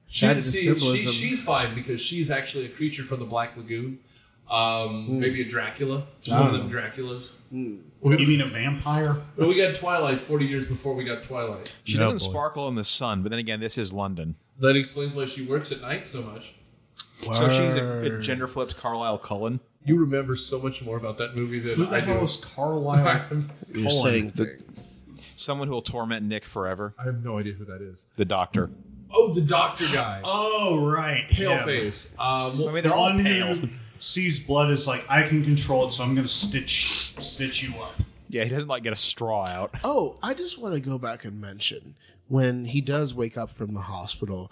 She's fine because she's actually a creature from the Black Lagoon. Maybe a Dracula. One of them Draculas. You mean a vampire? Well, we got Twilight 40 years before we got Twilight. She doesn't sparkle in the sun, but then again, this is London. That explains why she works at night so much. Word. So she's a gender-flipped Carlisle Cullen. You remember so much more about that movie than I do. Who the hell is Carlisle You're saying things. Someone who will torment Nick forever. I have no idea who that is. The Doctor. Oh, the Doctor guy. Oh, right. Pale face. I mean, they're all pale. Who sees blood is like, I can control it, so I'm going to stitch you up. Yeah, he doesn't like get a straw out. Oh, I just want to go back and mention when he does wake up from the hospital,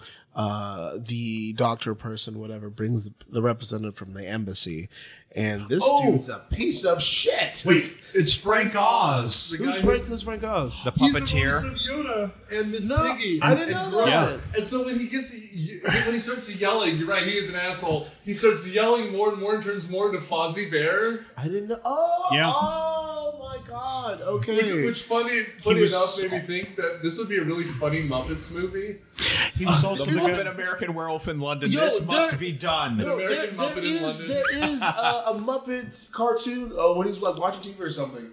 the doctor person, whatever, brings the representative from the embassy, and this dude's a piece of shit. Wait, it's Frank Oz. Who's Frank Oz? The puppeteer. He's the voice of Yoda and Miss No, Piggy. I didn't know that. Yeah. And so when he starts yelling, you're right, he is an asshole. He starts yelling more and more and turns more into Fozzie Bear. I didn't know. Oh, Yeah. oh my God. Okay. Which funny enough made me think that this would be a really funny Muppets movie. He was also The the guy. Muppet American Werewolf in London. Yo, this must there- be done. An American Muppet in London. There is a Muppet cartoon when he's like watching TV or something.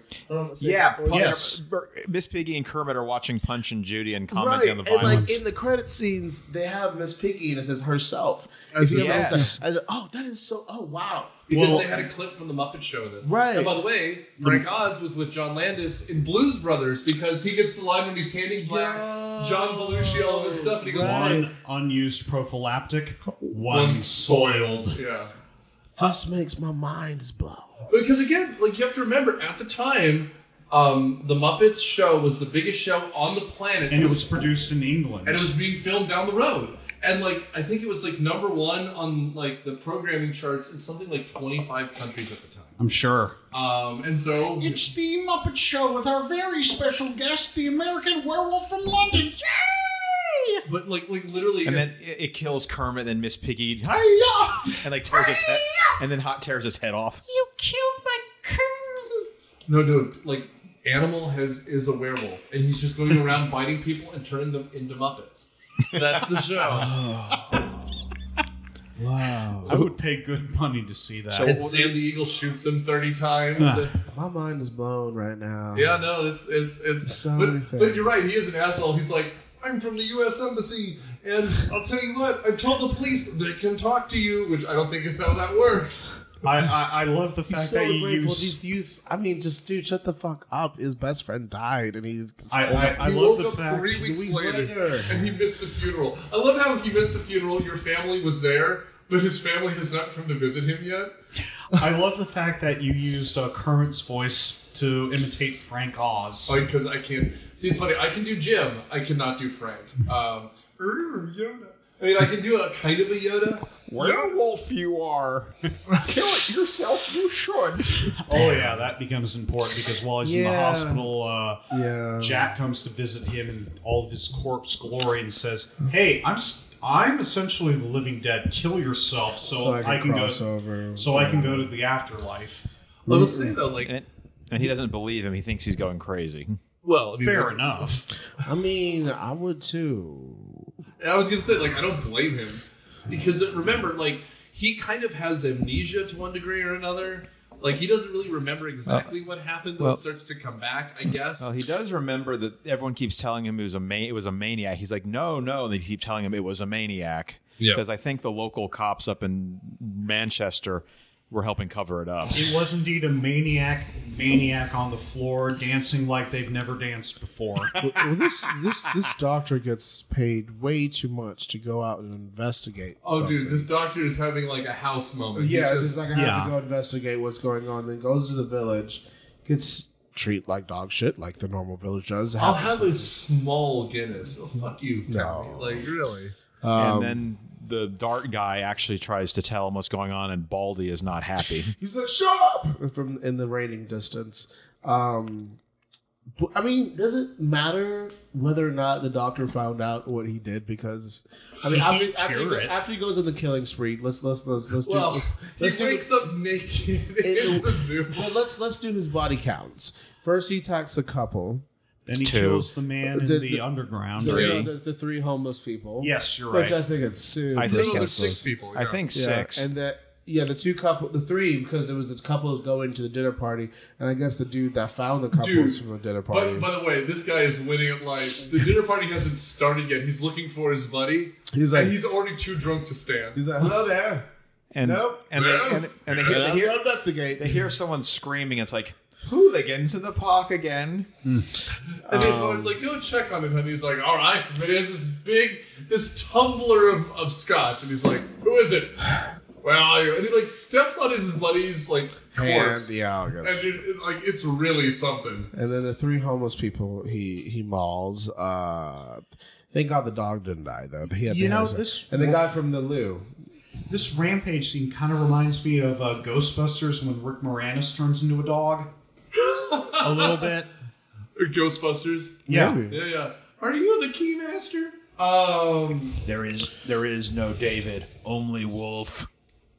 Yeah, Yes. Miss Piggy and Kermit are watching Punch and Judy and commenting on the and violence. like in the credit scenes, they have Miss Piggy and it says herself. As If you yes. ever- oh, that is so. Oh, wow. Because Well- they had a clip from the Muppet Show in this. Right. And by the way, Frank Oz was with John Landis in Blues Brothers because he gets the line when he's handing back John Belushi all of his stuff and he goes, One unused prophylactic, one soiled. yeah. This makes my mind blow. Because again, like you have to remember, at the time, the Muppets show was the biggest show on the planet. And it was produced in England. and it was being filmed down the road. And like I think it was like number one on like the programming charts in something like 25 countries at the time. I'm sure. And so It's the Muppet Show with our very special guest, the American Werewolf from London. Yay! but like literally And then it kills Kermit, and then Miss Piggy, hi-ya! And like tears its head, and then tears its head off. You killed my Kermit. no dude, like Animal is a werewolf and he's just going around biting people and turning them into Muppets. That's the show. Wow. I would pay good money to see that. And Sam the Eagle shoots him 30 times. My mind is blown right now. Yeah, no, it's So many but things. you're right, he is an asshole. He's like, I'm from the US Embassy, and I'll tell you what, I've told the police they can talk to you, which I don't think is how that works. I love the He's fact so that you grateful. use. These I mean, just dude, shut the fuck up. His best friend died, and he. I He love woke the up fact. 3 weeks weeks later, later. and he missed the funeral. I love how he missed the funeral. Your family was there, but his family has not come to visit him yet. I love the fact that you used Kermit's voice to imitate Frank Oz. Because I can't. See, it's funny. I can do Jim. I cannot do Frank. Yoda. I mean, I can do a kind of a Yoda. Werewolf you are. Kill it yourself, you should. Oh yeah, that becomes important because while he's in the Yeah. hospital, Yeah. Jack comes to visit him in all of his corpse glory and says, "Hey, I'm essentially the living dead. Kill yourself so I can cross go. over. So I can go to the afterlife." I will say though, like, And he doesn't believe him. He thinks he's going crazy. well, I mean, Fair like, enough. I mean, I would too. I was gonna say, like, I don't blame him because remember, like, he kind of has amnesia to one degree or another. Like, he doesn't really remember exactly what happened. Though it starts to come back, I guess. Well, he does remember that everyone keeps telling him it was a maniac. He's like, no, and they keep telling him it was a maniac. Yeah. Because I think the local cops up in Manchester were helping cover it up. It was indeed a maniac on the floor, dancing like they've never danced before. Well, this doctor gets paid way too much to go out and investigate. Oh, something. dude, this doctor is having like a house moment. Yeah, He's it's just, like I have Yeah. to go investigate what's going on. Then goes to the village, gets treated like dog shit, like the normal village does. I'll have a small Guinness. Oh, fuck you, No. County. Like, really? And then the dart guy actually tries to tell him what's going on, and Baldy is not happy. He's like, "Shut up!" From in the raining distance. But, I mean, does it matter whether or not the doctor found out what he did? Because I mean, after he goes on the killing spree, let's do Well, he do wakes up naked in the zoo. well, let's do his body counts. First, he attacks the couple. Then he Two. kills the man in The- the underground. Three. The three homeless people. Yes, you're Which right. I think it's super. I think No, there's it's 6 people. I yeah. think Yeah, 6. and the three, because there was a couple going to the dinner party, and I guess the dude that found the couples from the dinner party. But by the way, this guy is winning at life. The dinner party hasn't started yet. He's looking for his buddy, he's like, and he's already too drunk to stand. he's like, hello there. and Nope. and they hear Investigate. they hear someone screaming. It's like hooligans in the park again. And his wife's like, go check on him. And he's like, all right. But he has this tumbler of scotch. And he's like, who is it? well, and he like steps on his buddy's like corpse. Yeah, and it's really something. And then the 3 homeless people he mauls. Thank God the dog didn't die though. He had and the guy from the loo. This rampage scene kind of reminds me of Ghostbusters when Rick Moranis turns into a dog. A little bit. Or Ghostbusters. Yeah. Yeah. Are you the Keymaster? There is no David, only Wolf.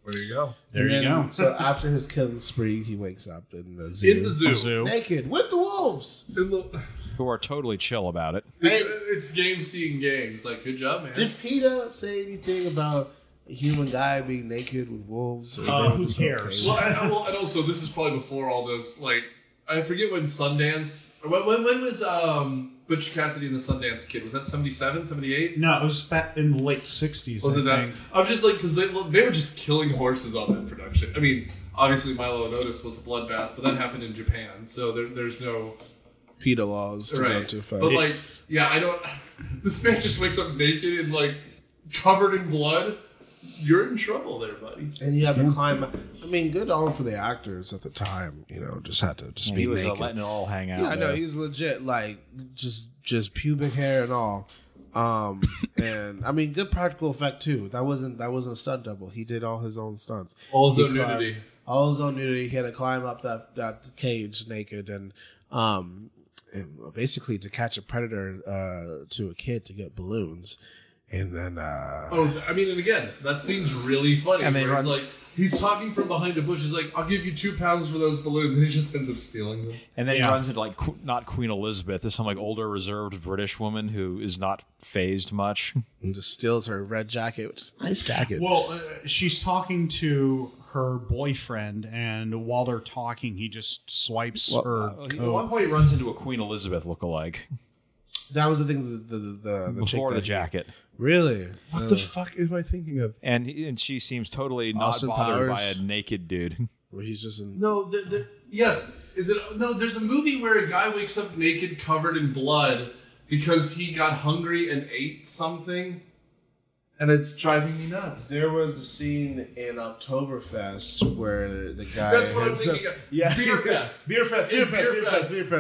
There you go. There you go. So after his killing spree, he wakes up in the zoo. Naked with the wolves. Who are totally chill about it. It's game seeing games. Like, good job, man. Did PETA say anything about a human guy being naked with wolves? Who cares? Okay? Well, and also, this is probably before all this. Like, I forget when Sundance. When was Butch Cassidy and the Sundance Kid? Was that 77, 78? No, it was back in the late 60s. Was it that? I'm just like, because they were just killing horses on that production. I mean, obviously Milo and Otis was a bloodbath, but that happened in Japan, so there's no PETA laws to go too far. But like, yeah, I don't. This man just wakes up naked and like covered in blood. You're in trouble there, buddy. And you have to climb. I mean, good on for the actors at the time. Just had to just be naked. He was letting it all hang out. Yeah, I know he was legit, like just pubic hair and all. And I mean, good practical effect too. That wasn't a stunt double. He did all his own stunts. All his own nudity. All his own nudity. He had to climb up that cage naked and basically to catch a predator to a kid to get balloons. And then I mean, and again, that seems really funny. And he's talking from behind a bush. He's like, I'll give you 2 pounds for those balloons, and he just ends up stealing them. And then he runs into not Queen Elizabeth, this some older reserved British woman who is not phased much. And just steals her red jacket, which is a nice jacket. Well, she's talking to her boyfriend, and while they're talking, he just swipes her coat. At one point he runs into a Queen Elizabeth lookalike. That was the thing. The before the jacket. Really? What the fuck am I thinking of? And she seems totally not Austin bothered Powers. by a naked dude. Where he's just in. No, yes. Is it? No, there's a movie where a guy wakes up naked, covered in blood, because he got hungry and ate something, and it's driving me nuts. There was a scene in Oktoberfest where the guy. That's what I'm thinking of. Yeah. Beer Fest. Beer Fest.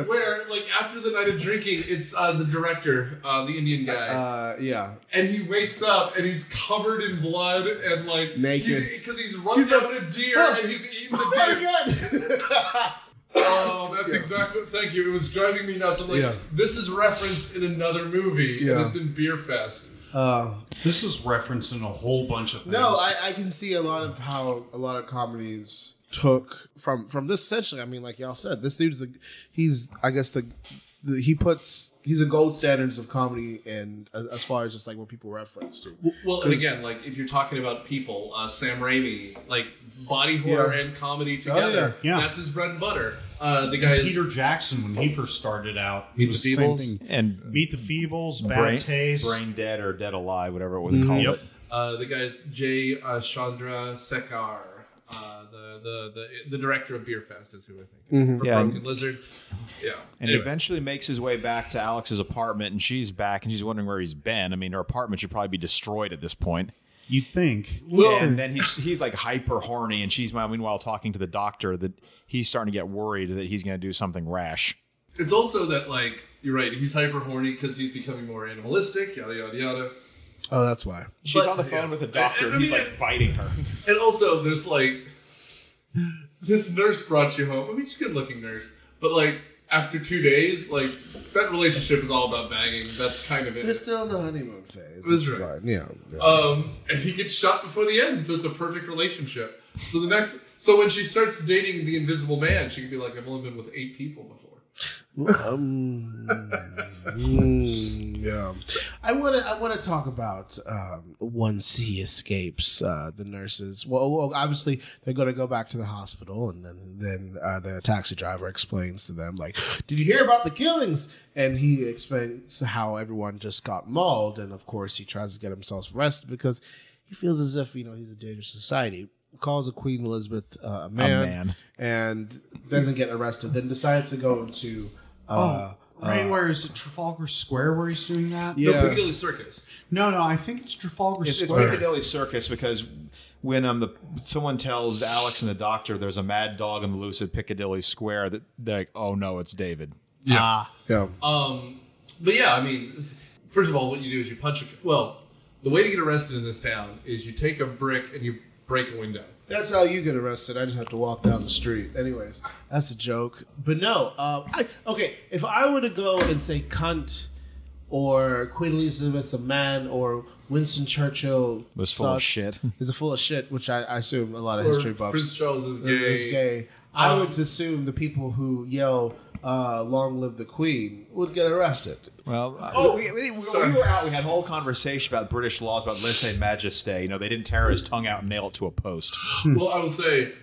Where, like, after the night of drinking, it's the director, the Indian guy. Yeah. And he wakes up and he's covered in blood and, like, naked. Because he's run down a deer and he's eaten the deer. Again! Oh, that's exactly. Thank you. It was driving me nuts. I'm like, this is referenced in another movie, and it's in Beer Fest. This is referenced in a whole bunch of things. No, I can see a lot of how a lot of comedies took from this. Essentially, I mean, like y'all said, this dude's he's a gold standards of comedy, and as far as just like what people reference to. Well, and again, like if you're talking about people, Sam Raimi, like body horror and comedy together, that's his bread and butter. The guy Peter Jackson, when he first started out, Meet the Feebles, and Meet the Feebles, Bad Taste, Brain Dead or Dead Alive, whatever it was called. Yep. The guy's Jay Chandra Sekhar. The director of Beer Fest is who I think. From Broken Lizard. Yeah. And eventually makes his way back to Alex's apartment, and she's back, and she's wondering where he's been. I mean, her apartment should probably be destroyed at this point. You'd think. Well, and then he's like hyper horny, and she's meanwhile talking to the doctor that he's starting to get worried that he's going to do something rash. It's also that, like, you're right, he's hyper horny because he's becoming more animalistic, yada, yada, yada. Oh, that's why. She's on the phone with the doctor, and he's like biting her. And also, there's like, this nurse brought you home. I mean, she's a good looking nurse. But, like, after 2 days, like, that relationship is all about banging. That's kind of it. They're still in the honeymoon phase. That's right. Fine. Yeah. And he gets shot before the end, so it's a perfect relationship. So when she starts dating the Invisible Man, she can be like, I've only been with 8 people before. Yeah. I want to talk about once he escapes the nurses. Well, obviously they're going to go back to the hospital, and then the taxi driver explains to them, like, "Did you hear about the killings?" And he explains how everyone just got mauled, and of course he tries to get himself arrested because he feels as if he's a dangerous society. Calls a Queen Elizabeth a man, and doesn't get arrested. Then decides to go into. Where is it? Trafalgar Square where he's doing that? Yeah. No, Piccadilly Circus. No, I think it's Trafalgar Square. It's Piccadilly Circus because when someone tells Alex and the doctor there's a mad dog on the loose at Piccadilly Square, that they're like, oh no, it's David. Yeah. Yeah. But yeah, I mean, first of all, what you do is you punch the way to get arrested in this town is you take a brick and you break a window. That's how you get arrested. I just have to walk down the street. Anyways, that's a joke. But no, if I were to go and say cunt or Queen Elizabeth's a man or Winston Churchill was full of shit. Is full of shit, which I assume a lot of Or history buffs. Prince Charles is gay. I would assume the people who yell "Long live the Queen" would get arrested. Well, we were out. We had a whole conversation about British laws about lese majeste. You know, they didn't tear his tongue out and nail it to a post. Well, I will say,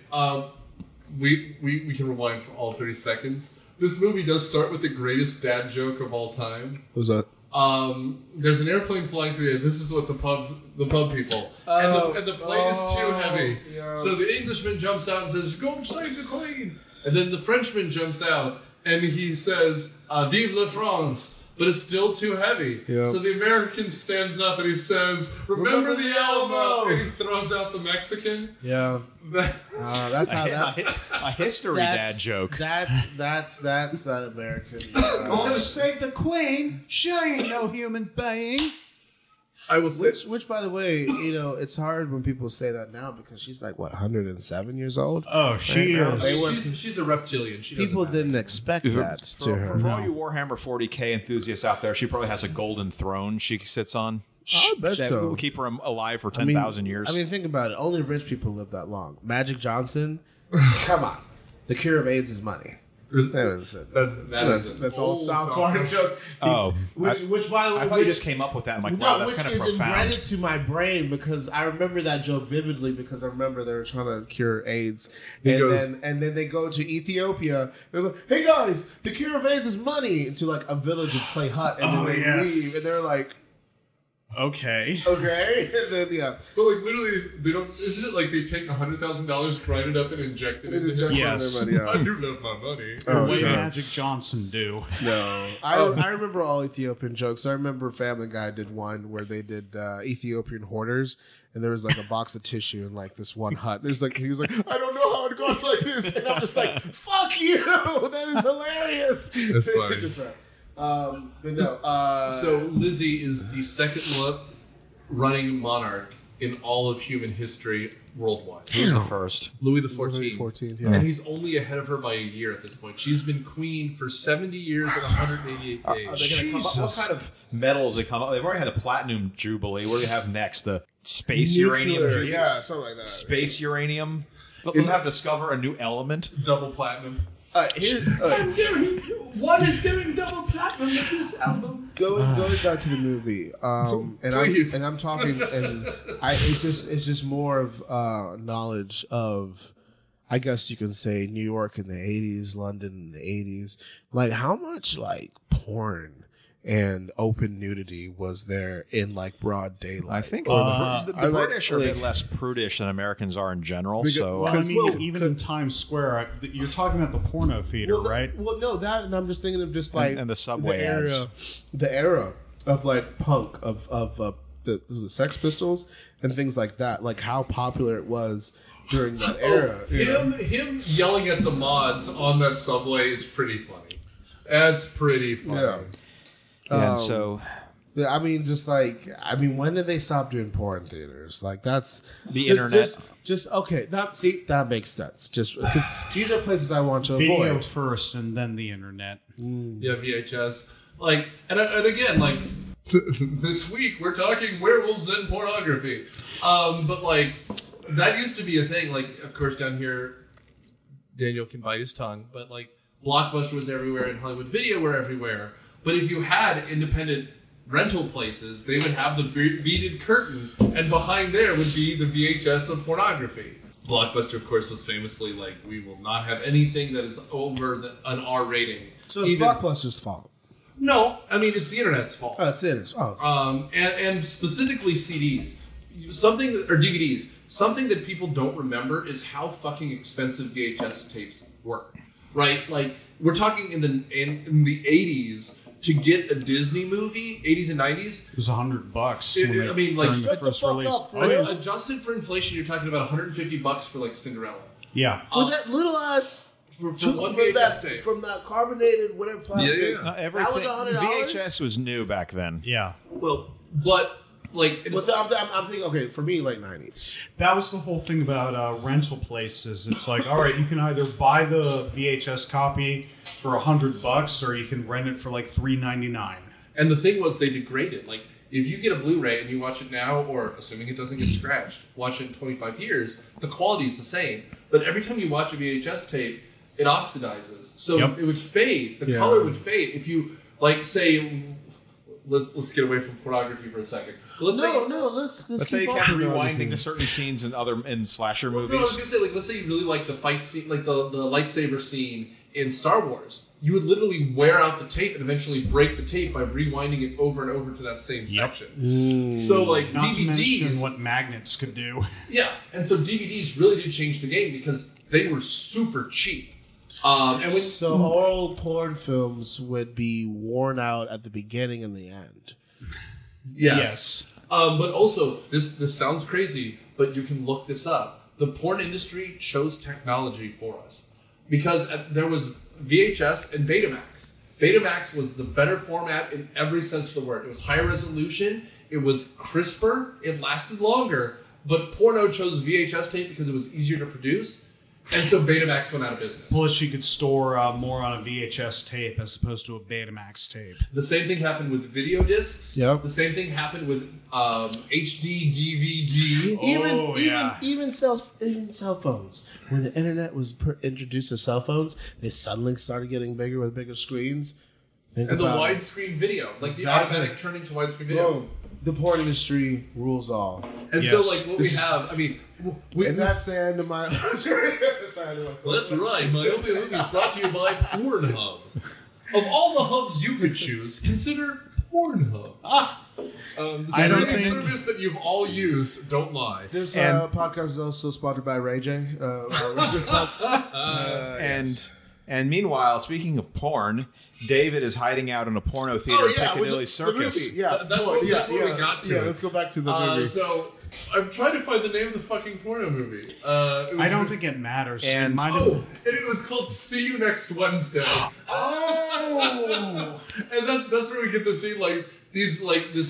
we can rewind for all 30 seconds. This movie does start with the greatest dad joke of all time. Who's that? There's an airplane flying through here. This is what the pub people. And the plane is too heavy. Yeah. So the Englishman jumps out and says, "Go save the Queen." And then the Frenchman jumps out and he says, "Vive la France." But it's still too heavy. Yep. So the American stands up and he says, "Remember the Alamo!" And he throws out the Mexican. Yeah. That's how that's a history dad joke. That's that American. Gonna save the Queen? She ain't no human being. I will say, which, by the way, it's hard when people say that now because she's like 107 years old. Oh, she is. She's a reptilian. People didn't expect that to her. For all you Warhammer 40K enthusiasts out there, she probably has a golden throne she sits on. I bet so. Will keep her alive for 10,000 years. I mean, think about it. Only rich people live that long. Magic Johnson, come on. The cure of AIDS is money. That's all South Park joke. Which by the way, I thought you just came up with that. I'm like, wow, that's kind of profound. Which is ingrained to my brain because I remember that joke vividly because I remember they were trying to cure AIDS, and then they go to Ethiopia. They're like, "Hey guys, the cure of AIDS is money." To like a village of Clay Hut, and then they leave, and they're like. Okay. And then But like literally, they don't. Isn't it like they take $100,000, grind it up, and inject it into him? Yes. I do love my money. What would Magic Johnson do? No, I remember all Ethiopian jokes. I remember Family Guy did one where they did Ethiopian hoarders, and there was like a box of tissue in like this one hut. He was like, I don't know how it got like this, and I'm just like, fuck you, that is hilarious. That's funny. Just but no. So Lizzie is the second running monarch in all of human history worldwide. Who's the first? Louis XIV. 14, yeah. And he's only ahead of her by a year at this point. She's been queen for 70 years and 188 days. Are they gonna come up, what kind of medals they come up? They've already had the Platinum Jubilee. What do we have next? The Space Uranium Jubilee? Yeah, something like that. Space Uranium? They'll have to discover a new element. Double platinum. What is doing double platinum with this album? Going back to the movie, and I'm talking, and it's just more of knowledge of, I guess you can say, New York in the 80s, London in the 80s. Like, how much like porn and open nudity was there in like broad daylight? I think the British are a bit less prudish than Americans are in general. Even in Times Square, you're talking about the porno theater, right? Well, no, that, and I'm just thinking of just like and the subway ads. The era of like punk of the Sex Pistols and things like that, like how popular it was during that era. Him yelling at the mods on that subway is pretty funny. That's pretty funny. Yeah. And so, I mean, when did they stop doing porn theaters? Like, that's the internet. Just okay. That makes sense. Just because these are places I want to Video avoid first, and then the internet. Yeah, VHS. Like, and again, like this week we're talking werewolves and pornography. But like that used to be a thing. Like, of course, down here, Daniel can bite his tongue, but like Blockbuster was everywhere and Hollywood Video were everywhere. But if you had independent rental places, they would have the beaded curtain, and behind there would be the VHS of pornography. Blockbuster, of course, was famously like, we will not have anything that is over an R rating. So it's Blockbuster's fault. No, I mean, it's the internet's fault. Oh, it's the internet's fault. And specifically CDs. Or DVDs. Something that people don't remember is how fucking expensive VHS tapes were. Right? Like, we're talking in the 80s, to get a Disney movie, 80s and 90s. It was $100. I mean, like, the first release. Adjusted for inflation, you're talking about $150 for like Cinderella. Yeah. For that little ass. For one VHS tape. From that carbonated whatever plastic. Yeah. Everything. That was $100? VHS was new back then. Yeah. Well, but like, I'm thinking, okay, for me, late 90s. That was the whole thing about rental places. It's like, all right, you can either buy the VHS copy for $100 or you can rent it for like $3.99. And the thing was, they degrade it. Like, if you get a Blu-ray and you watch it now, or assuming it doesn't get scratched, watch it in 25 years, the quality is the same. But every time you watch a VHS tape, it oxidizes. So it would fade. The color would fade. If you, like, say, let's get away from pornography for a second. Let's say you kept rewinding to certain scenes in slasher movies. No, I was going to say, like, let's say you really like the fight scene, like the lightsaber scene in Star Wars. You would literally wear out the tape and eventually break the tape by rewinding it over and over to that same section. So, like, Not DVDs... to mention what magnets could do. Yeah, and so DVDs really did change the game because they were super cheap. So all porn films would be worn out at the beginning and the end. Yes. But also, this sounds crazy, but you can look this up. The porn industry chose technology for us. Because there was VHS and Betamax. Betamax was the better format in every sense of the word. It was higher resolution, it was crisper, it lasted longer, but porno chose VHS tape because it was easier to produce. And so Betamax went out of business. Plus, you could store more on a VHS tape as opposed to a Betamax tape. The same thing happened with video discs. Yep. The same thing happened with HD, DVD. Even cell phones. When the internet was introduced to cell phones, they suddenly started getting bigger with bigger screens. And the widescreen video. Like the automatic turning to widescreen video. Bro, the porn industry rules all. And so, like, what we have, I mean... And that's the end of my... That's right. Myopia Movies brought to you by Pornhub. Of all the hubs you could choose, consider Pornhub. The streaming service that you've all used, don't lie. This podcast is also sponsored by Ray J. And meanwhile, speaking of porn, David is hiding out in a porno theater at Piccadilly Circus. That's what we got to. Yeah, let's go back to the movie. So, I'm trying to find the name of the fucking porno movie. I don't think it matters. And it was called See You Next Wednesday. And that's where we get to see, like, this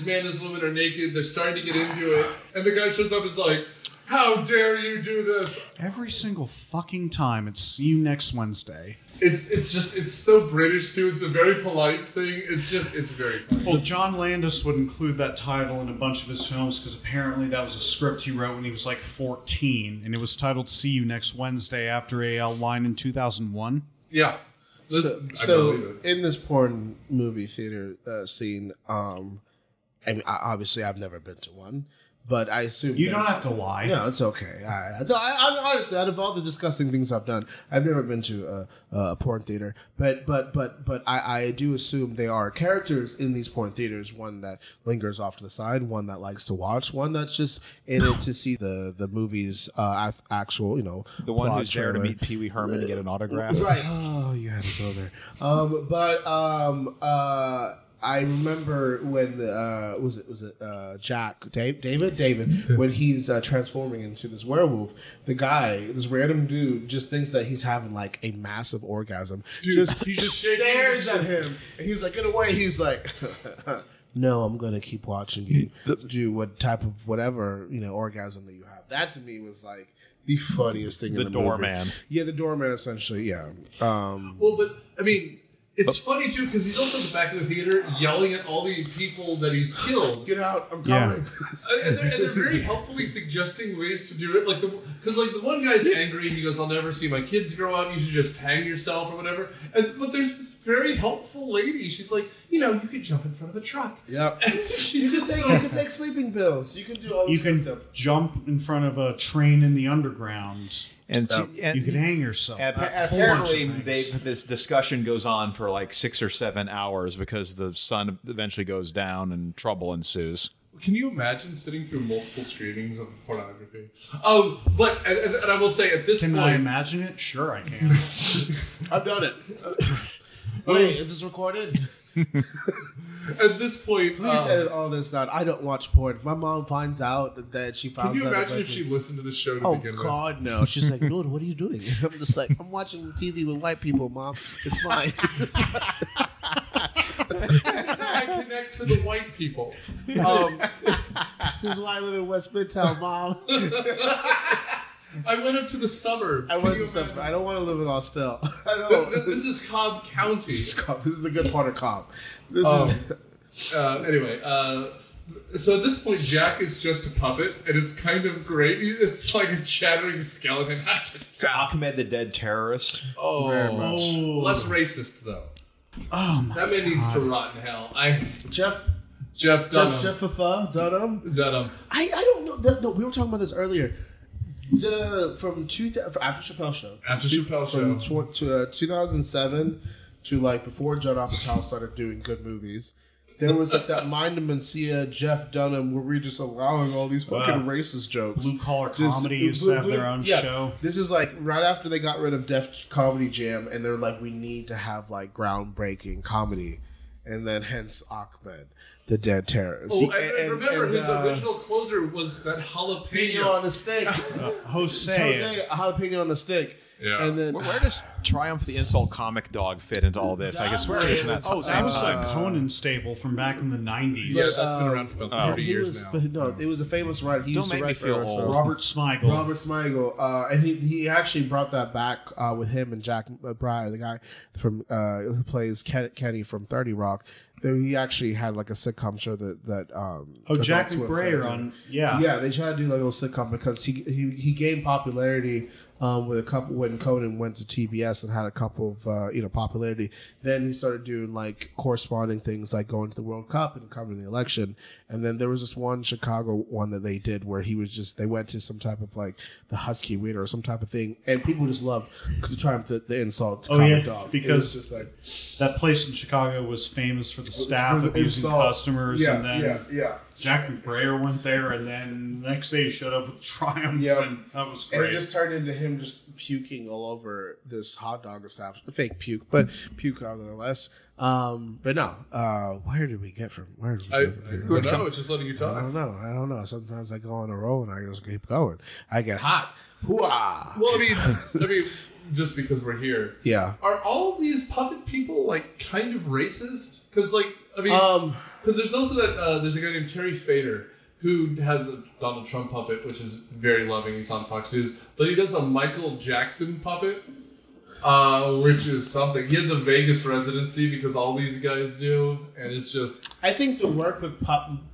man and this woman are naked, they're starting to get into it, and the guy shows up and is like, how dare you do this? Every single fucking time, it's See You Next Wednesday. It's so British too. It's a very polite thing. It's very funny. Well, John Landis would include that title in a bunch of his films because apparently that was a script he wrote when he was like 14, and it was titled "See You Next Wednesday" after a line in 2001. Yeah. So in this porn movie theater scene, I mean, obviously I've never been to one. But I assume you don't have to lie. No, it's okay. I honestly, out of all the disgusting things I've done, I've never been to a porn theater. But I do assume there are characters in these porn theaters. One that lingers off to the side, one that likes to watch, one that's just in it to see the movie's actual, the one who's there to meet Pee Wee Herman and get an autograph. Right. Oh, you had to go there. I remember when was it Jack David when he's transforming into this werewolf, this random dude just thinks that he's having like a massive orgasm. He just stares at him and he's like, get away. He's like, no, I'm gonna keep watching you do what type of whatever orgasm that you have. That to me was like the funniest thing in the doorman. movie. Yeah, the doorman essentially. Yeah. Well, but I mean. It's funny, too, because he's also at the back of the theater yelling at all the people that he's killed. Get out, I'm coming. And they're very helpfully suggesting ways to do it. Because the one guy's angry, he goes, I'll never see my kids grow up, you should just hang yourself or whatever. But there's this very helpful lady. She's like, you could jump in front of a truck. Yep. And she's you can take sleeping pills. You can do all this stuff. You can jump in front of a train in the underground. And you can hang yourself. Apparently, this discussion goes on for like 6 or 7 hours because the sun eventually goes down and trouble ensues. Can you imagine sitting through multiple screenings of pornography? But I will say at this point, can I imagine it? Sure, I can. I've done it. Wait, is this recorded? At this point, Please edit all this out. I don't watch porn. If my mom finds out that she found out. Can you imagine if she listened to the show to begin with? Oh, God, no. She's like, Lord, what are you doing? I'm just like, I'm watching TV with white people, Mom. It's fine. This is how I connect to the white people. This is why I live in West Midtown, Mom. I went up to the suburbs. I don't want to live in Austell. I don't. This is Cobb County. This is the good part of Cobb. Anyway, so at this point, Jack is just a puppet, and it's kind of great. It's like a chattering skeleton. Ahmed the Dead Terrorist. Oh, very much. Less racist though. Oh my That man needs to rot in hell. Jeff Dunne. Jeff Dunne. I don't know. No, we were talking about this earlier. After Chappelle Show. From 2007 to like before Judd Apatow started doing good movies. There was like that Mind and Mencia, Jeff Dunham, where we're just allowing all these fucking racist jokes. Blue Collar Comedy used to have their own show. This is like right after they got rid of Def Comedy Jam, and they're like, we need to have like groundbreaking comedy. And then hence Ahmed, the Dead Terrorist. Oh, and remember, his original closer was that jalapeno on the steak. Jose, jalapeno on the steak. Yeah. And then where does Triumph the Insult Comic Dog fit into all this? I guess where it is from that that was a Conan staple from back in the 90s. Yeah, that's been around for about 30 years now. No, it was a famous writer. He used to write for old. Robert Smigel. And he actually brought that back with him and Jack Breyer, the guy from who plays Kenny from 30 Rock. He actually had like a sitcom show that Jack McBrayer on they tried to do like a little sitcom because he gained popularity with a couple when Conan went to TBS and had a couple of popularity. Then he started doing like corresponding things like going to the World Cup and covering the election. And then there was this one Chicago one that they did where they went to some type of like the Husky Wiener or some type of thing, and people just loved the Triumph the Insult Comic Dog because just like, that place in Chicago was famous for the staff abusing customers, and then Jack McBrayer went there, and then the next day he showed up with Triumph, and that was great. And it just turned into him just puking all over this hot dog establishment. Fake puke, but puke nonetheless. But no, where did we get from? I don't know, just letting you talk. I don't know. Sometimes I go on a roll and I just keep going. I get hot. Hoo-ah. Well, I mean, just because we're here. Yeah. Are all these puppet people like kind of racist? Because because there's also there's a guy named Terry Fader who has a Donald Trump puppet, which is very loving. He's on Fox News, but he does a Michael Jackson puppet, which is something. He has a Vegas residency because all these guys do, and it's just. I think to work with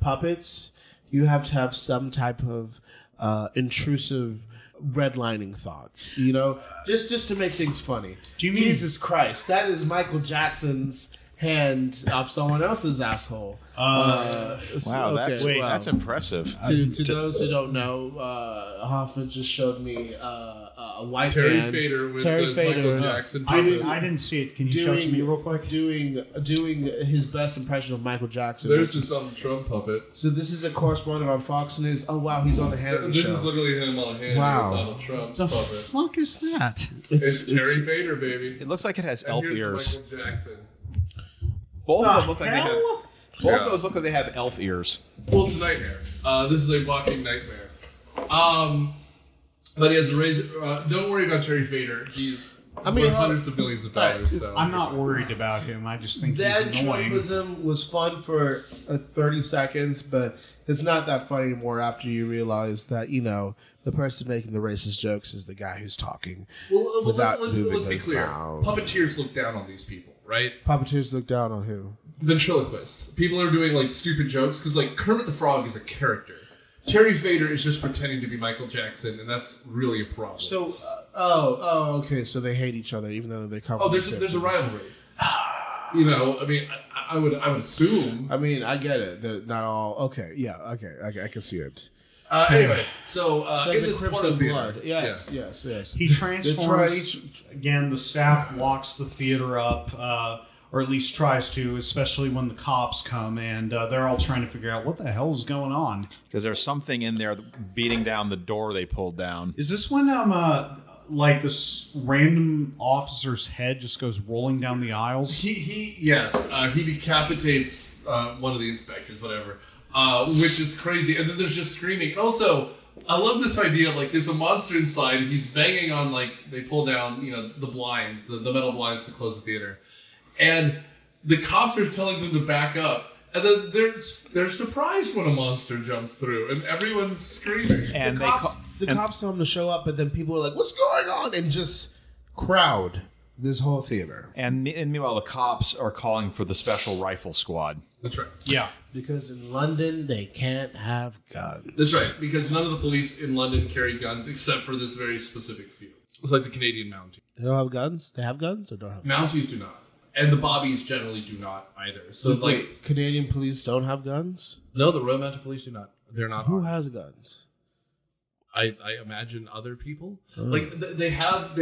puppets, you have to have some type of intrusive redlining thoughts, just to make things funny. Do you mean Jesus Christ? That is Michael Jackson's hand up someone else's asshole. Wow, that's impressive. To those who don't know, Hoffman just showed me a white Terry man. Fader with Terry Fader, Michael Jackson puppet. I didn't see it. Can you show it to me real quick? Doing his best impression of Michael Jackson. There's just Donald Trump puppet. So this is a correspondent on Fox News. Oh wow, he's on the Hannity show. This is literally him on Hannity with Donald Trump's the puppet. Fuck is that? It's Terry Fader, baby. It looks like it has And elf here's ears. Michael Jackson. Both of them look like they have. Both of those look like they have elf ears. Well, it's a nightmare. This is a walking nightmare. But he has a razor. Don't worry about Terry Fader. He's worth hundreds of millions of dollars. So I'm not worried about him. I just think that he's annoying. Trumpism was fun for 30 seconds, but it's not that funny anymore after you realize that the person making the racist jokes is the guy who's talking. Well, let's be clear. Puppeteers look down on these people, right? Puppeteers look down on who? Ventriloquists. People are doing like stupid jokes because like Kermit the Frog is a character. Terry Fader is just pretending to be Michael Jackson, and that's really a problem. So, okay. So they hate each other, even though they come. Oh, there's a rivalry. I mean, I would assume. I mean, I get it. They're not all okay. Yeah, okay. I can see it. Anyway, so in this Crimson porno blood. theater, Yes. He transforms. Again, the staff locks the theater up. Or at least tries to, especially when the cops come, and they're all trying to figure out what the hell is going on. Because there's something in there beating down the door they pulled down. Is this when like this random officer's head just goes rolling down the aisles. He decapitates one of the inspectors, whatever, which is crazy. And then there's just screaming. And also, I love this idea. Like, there's a monster inside, and he's banging on, like, they pull down, the blinds, the metal blinds to close the theater, and the cops are telling them to back up. And then they're surprised when a monster jumps through, and everyone's screaming. And the cops tell them to show up, but then people are like, "What's going on?" and just crowd this whole theater. And meanwhile, the cops are calling for the special rifle squad. That's right. Yeah, because in London they can't have guns. That's right. Because none of the police in London carry guns except for this very specific few. It's like the Canadian Mounties. They don't have guns. They have guns or don't have guns? Mounties do not. And the Bobbies generally do not either. So, wait, Canadian police don't have guns? No, the Royal Mounted Police do not. They're not. Who armed. has guns? I imagine other people. Oh. Like they have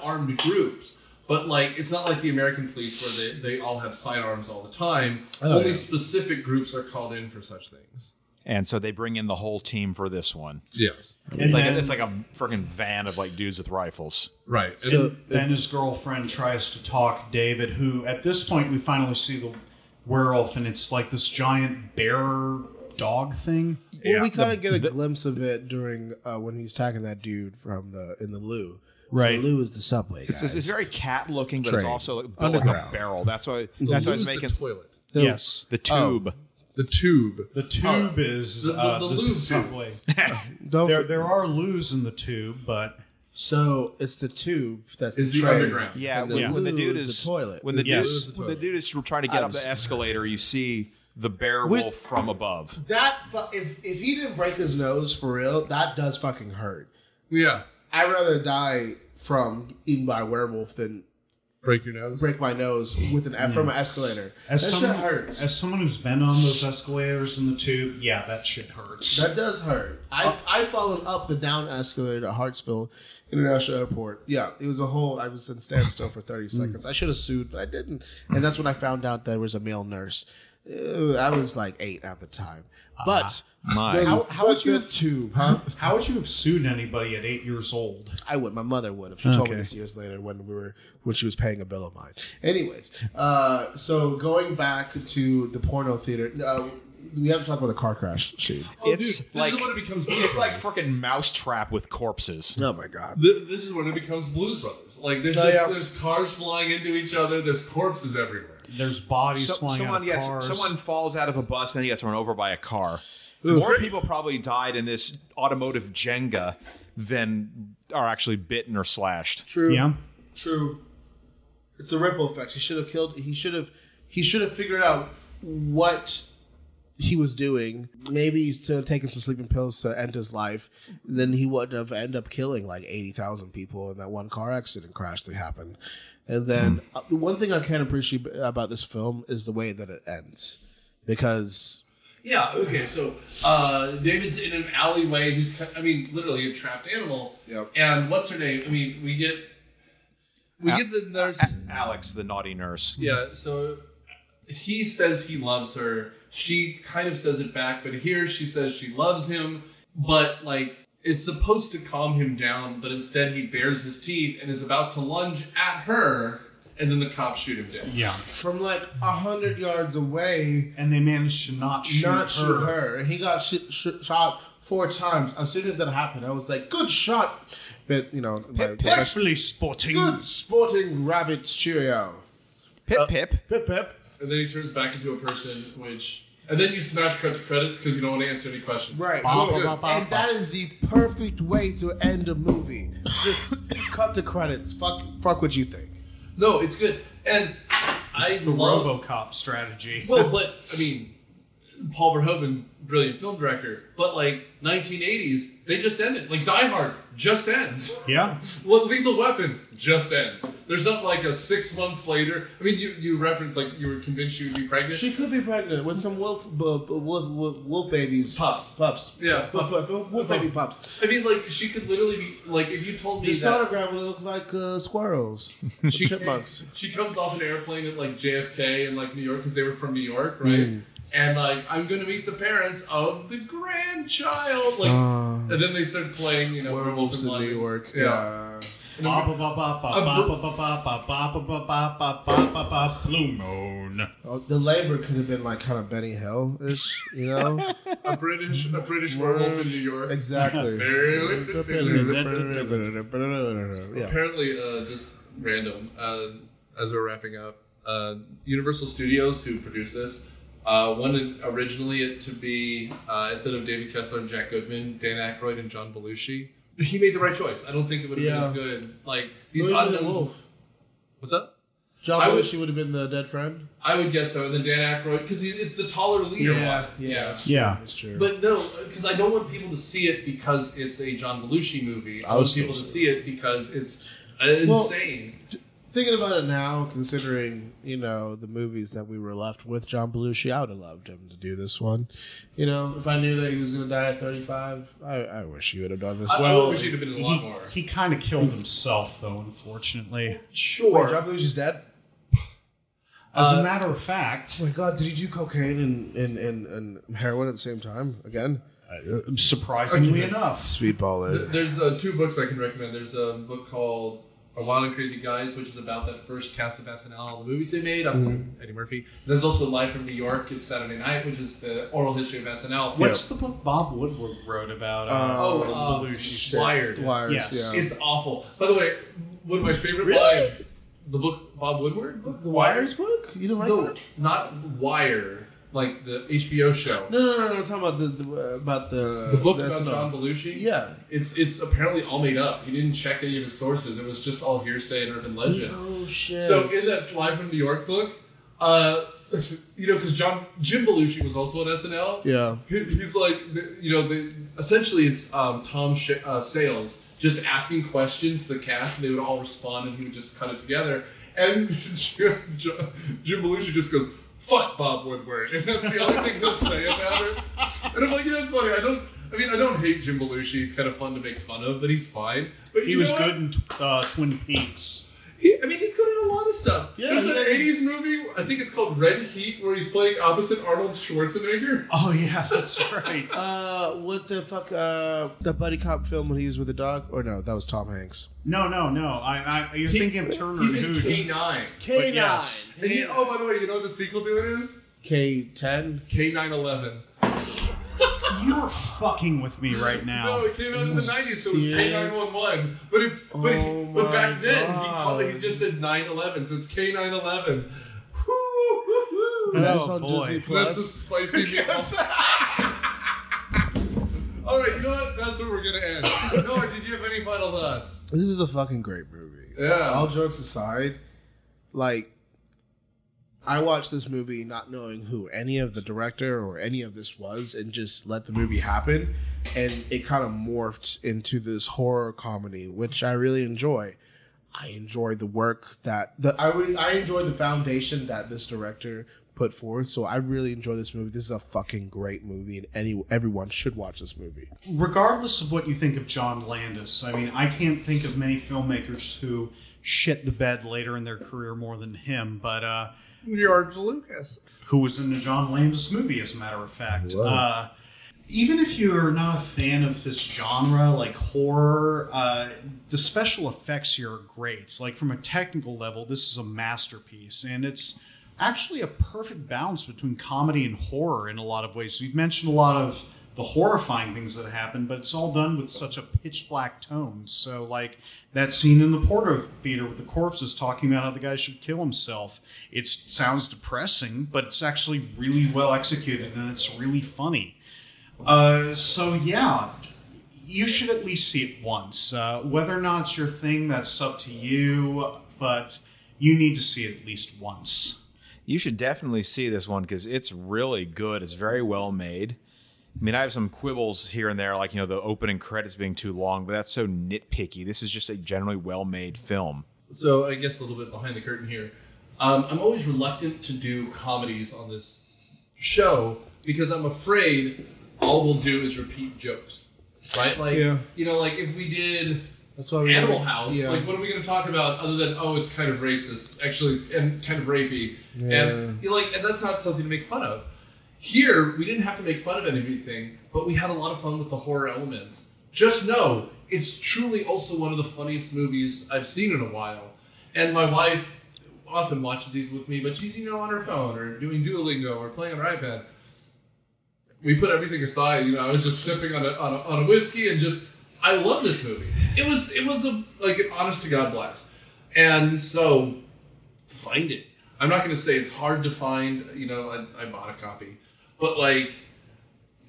armed groups, but like it's not like the American police where they all have sidearms all the time. Only specific groups are called in for such things. And so they bring in the whole team for this one. Yes. And it's like a freaking van of like dudes with rifles. Right. So then his girlfriend tries to talk David, who at this point we finally see the werewolf, and it's like this giant bear dog thing. Well, we kind of get a glimpse of it during when he's attacking that dude in the loo. Right. The loo is the subway. Guys. It's very cat looking, but it's also built like a barrel. That's why the I was making the toilet. Yes. The tube. The tube. The tube is the loo subway. There are loos in the tube, but so it's the tube that's is the underground. Yeah, when the dude is the toilet. When the dude is trying to get up the escalator, you see the bear wolf from above. That if he didn't break his nose for real, that does fucking hurt. Yeah, I'd rather die from eaten by a werewolf than break my nose from an escalator. That shit hurts. As someone who's been on those escalators in the tube, yeah, that shit hurts. That does hurt. I've fallen up the down escalator at Hartsfield International Airport. Yeah, it was I was in standstill for 30 seconds. I should have sued, but I didn't. And that's when I found out there was a male nurse. I was like 8 at the time. But how would you have tube, huh? How would you have sued anybody at 8 years old? I would. My mother would have. She told me this years later when she was paying a bill of mine. Anyways, so going back to the porno theater, we have to talk about the car crash scene. It's dude, this is when it becomes Blues it's Brothers. like freaking Mousetrap with corpses. Oh my god! This is when it becomes Blues Brothers. Like there's cars flying into each other. There's corpses everywhere. There's bodies flying out of cars. Someone falls out of a bus and then he gets run over by a car. More people probably died in this automotive Jenga than are actually bitten or slashed. True. Yeah. True. It's a ripple effect. He should have killed. He should have figured out what he was doing. Maybe he's still taking some sleeping pills to end his life. Then he would have ended up killing like 80,000 people in that one car accident crash that happened. And then the one thing I can't appreciate about this film is the way that it ends, because. Yeah. Okay. So David's in an alleyway. He's, literally a trapped animal. Yep. And what's her name? We get the nurse, Alex, the naughty nurse. Yeah. So he says he loves her. She kind of says it back, but here she says she loves him. But like it's supposed to calm him down, but instead he bares his teeth and is about to lunge at her. And then the cops shoot him dead. Yeah. From like 100 yards away. And they managed to not shoot her. And he got shot 4 times. As soon as that happened, I was like, good shot. But, Perfectly sporting. Good sporting rabbits cheerio. Pip, pip. Pip, pip. And then he turns back into a person, and then you smash cut to credits because you don't want to answer any questions. Right. And that is the perfect way to end a movie. Just cut to credits. Fuck what you think. No, it's good. And it's the RoboCop strategy. Well, but, Paul Verhoeven, brilliant film director, but, 1980s, they just ended. Like, Die Hard just ends. Yeah. Well, Lethal Weapon just ends. There's not, a 6 months later. You referenced, you were convinced she would be pregnant. She could be pregnant with some wolf babies. Pups. Yeah. Wolf baby pups. She could literally be, if you told me the sonogram would look like squirrels. Chipmunks. She comes off an airplane at, JFK in, New York, because they were from New York, right? And, I'm going to meet the parents of the grandchild. And then they started playing, Werewolves in New York. Yeah. Blue moon. Oh, the labor could have been like kind of Benny Hill-ish, you know? a British werewolf in New York. Exactly. Yeah. Apparently, just random. As we're wrapping up, Universal Studios, who produced this, wanted originally it to be instead of David Kessler and Jack Goodman, Dan Aykroyd and John Belushi. He made the right choice. I don't think it would have been as good. Like these unknowns. What's up? John Belushi would have been the dead friend? I would guess so. And then Dan Aykroyd, because it's the taller leader one. Yeah. That's true. But no, because I don't want people to see it because it's a John Belushi movie. I want people to see it because it's insane. Thinking about it now, considering, the movies that we were left with John Belushi, I would have loved him to do this one. If I knew that he was going to die at 35, I wish he would have done this. I wish he'd have been in a lot more. He kind of killed himself, though, unfortunately. Sure. Wait, John Belushi's dead? As a matter of fact... Oh my God, did he do cocaine and heroin at the same time? Again? Surprisingly enough. Speedball. There's 2 books I can recommend. There's a book called A Wild and Crazy Guys, which is about that first cast of SNL, all the movies they made, up through Eddie Murphy. There's also Live from New York, it's Saturday Night, which is the oral history of SNL. What's the book Bob Woodward wrote about Belushi? Wired. Yes. Yeah. It's awful. By the way, one of my favorite lines, the book Bob Woodward book? The Wires book? You didn't like that? Not Wire, like the HBO show. No. I'm talking about the book about John Belushi. Yeah, it's apparently all made up. He didn't check any of his sources. It was just all hearsay and urban legend. Oh shit! So in that Live from New York book, because Jim Belushi was also on SNL. Yeah, he's like, essentially it's Tom Sales just asking questions to the cast, and they would all respond, and he would just cut it together. And Jim Belushi just goes, "Fuck Bob Woodward," and that's the only thing he'll say about it. And I'm like, it's funny. I don't hate Jim Belushi. He's kind of fun to make fun of, but he's fine. But he was good in Twin Peaks. He's good in a lot of stuff. Yeah, there's an 80s movie, I think it's called Red Heat, where he's playing opposite Arnold Schwarzenegger. Oh, yeah, that's right. What the fuck, the buddy cop film when he was with the dog? Or no, that was Tom Hanks. No. You're thinking of Turner and Hooch. K9. K9. Yes. And by the way, you know what the sequel to it is? K10? K9/11. You're fucking with me right now. No, it came out in the 90s, so it was K911. But back then, he just said 9/11, so it's K9/11. Is this on Disney Plus? That's a spicy meatball. All right, you know what? That's where we're going to end. Noah, did you have any final thoughts? This is a fucking great movie. Yeah. All jokes aside, I watched this movie not knowing who any of the director or any of this was, and just let the movie happen, and it kind of morphed into this horror comedy, which I really enjoy. I enjoyed the work I enjoyed the foundation that this director put forth, so I really enjoy this movie. This is a fucking great movie, and everyone should watch this movie. Regardless of what you think of John Landis, I can't think of many filmmakers who shit the bed later in their career more than him, but George Lucas, who was in the John Landis movie, as a matter of fact. Even if you're not a fan of this genre, like horror, the special effects here are great. Like, from a technical level, this is a masterpiece, and it's actually a perfect balance between comedy and horror in a lot of ways. We've mentioned a lot of the horrifying things that happen, but it's all done with such a pitch black tone. So, like that scene in the Porto Theater with the corpses talking about how the guy should kill himself. It sounds depressing, but it's actually really well executed, and it's really funny. So yeah, you should at least see it once. Whether or not it's your thing, that's up to you, but you need to see it at least once. You should definitely see this one because it's really good. It's very well made. I have some quibbles here and there, like, the opening credits being too long, but that's so nitpicky. This is just a generally well-made film. So I guess a little bit behind the curtain here. I'm always reluctant to do comedies on this show because I'm afraid all we'll do is repeat jokes, right? Like, if we did Animal House, like, what are we going to talk about other than, it's kind of racist, actually, and kind of rapey, and and that's not something to make fun of. Here, we didn't have to make fun of anything, but we had a lot of fun with the horror elements. just know it's truly also one of the funniest movies I've seen in a while. And my wife often watches these with me, but she's, on her phone or doing Duolingo or playing on her iPad. We put everything aside, I was just sipping on a whiskey and just, I love this movie. It was an honest to God blast. And so, find it. I'm not going to say it's hard to find, I bought a copy, but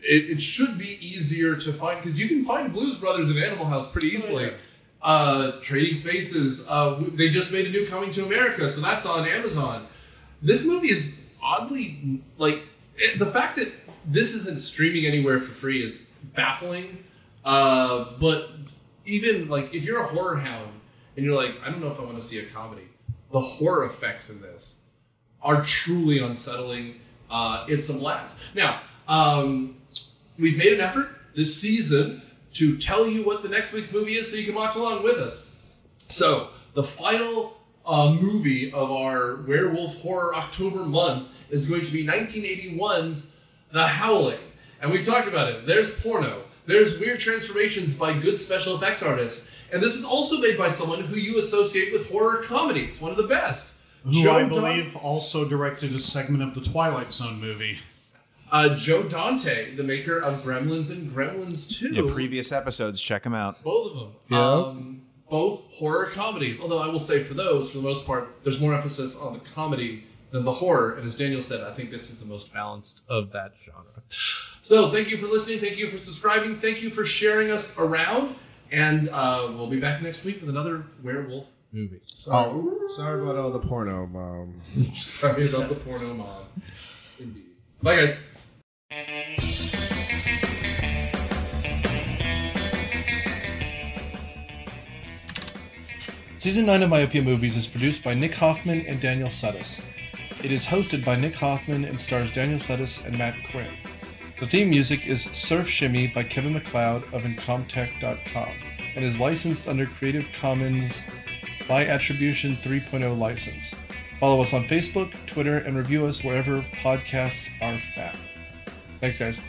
it should be easier to find, because you can find Blues Brothers and Animal House pretty easily. Oh, yeah. Trading Spaces, they just made a new Coming to America, so that's on Amazon. This movie is oddly, the fact that this isn't streaming anywhere for free is baffling. But even, if you're a horror hound, and you're like, I don't know if I want to see a comedy, the horror effects in this are truly unsettling. It's a blast. Now, we've made an effort this season to tell you what the next week's movie is so you can watch along with us. So, the final movie of our Werewolf Horror October month is going to be 1981's The Howling. And we've talked about it. There's porno. There's weird transformations by good special effects artists. And this is also made by someone who you associate with horror comedies, one of the best. Who I believe also directed a segment of the Twilight Zone movie. Joe Dante, the maker of Gremlins and Gremlins 2. Yeah, previous episodes, check them out. Both of them. Yeah. Both horror comedies. Although I will say for those, for the most part, there's more emphasis on the comedy than the horror. And as Daniel said, I think this is the most balanced of that genre. So thank you for listening. Thank you for subscribing. Thank you for sharing us around. And we'll be back next week with another werewolf movie. Sorry about all the porno, Mom. Sorry about the porno, Mom. Indeed. Bye, guys. Season 9 of Myopia Movies is produced by Nick Hoffman and Daniel Sudis. It is hosted by Nick Hoffman and stars Daniel Sudis and Matt Quinn. The theme music is Surf Shimmy by Kevin MacLeod of Incomptech.com and is licensed under Creative Commons by Attribution 3.0 license. Follow us on Facebook, Twitter, and review us wherever podcasts are found. Thanks, guys.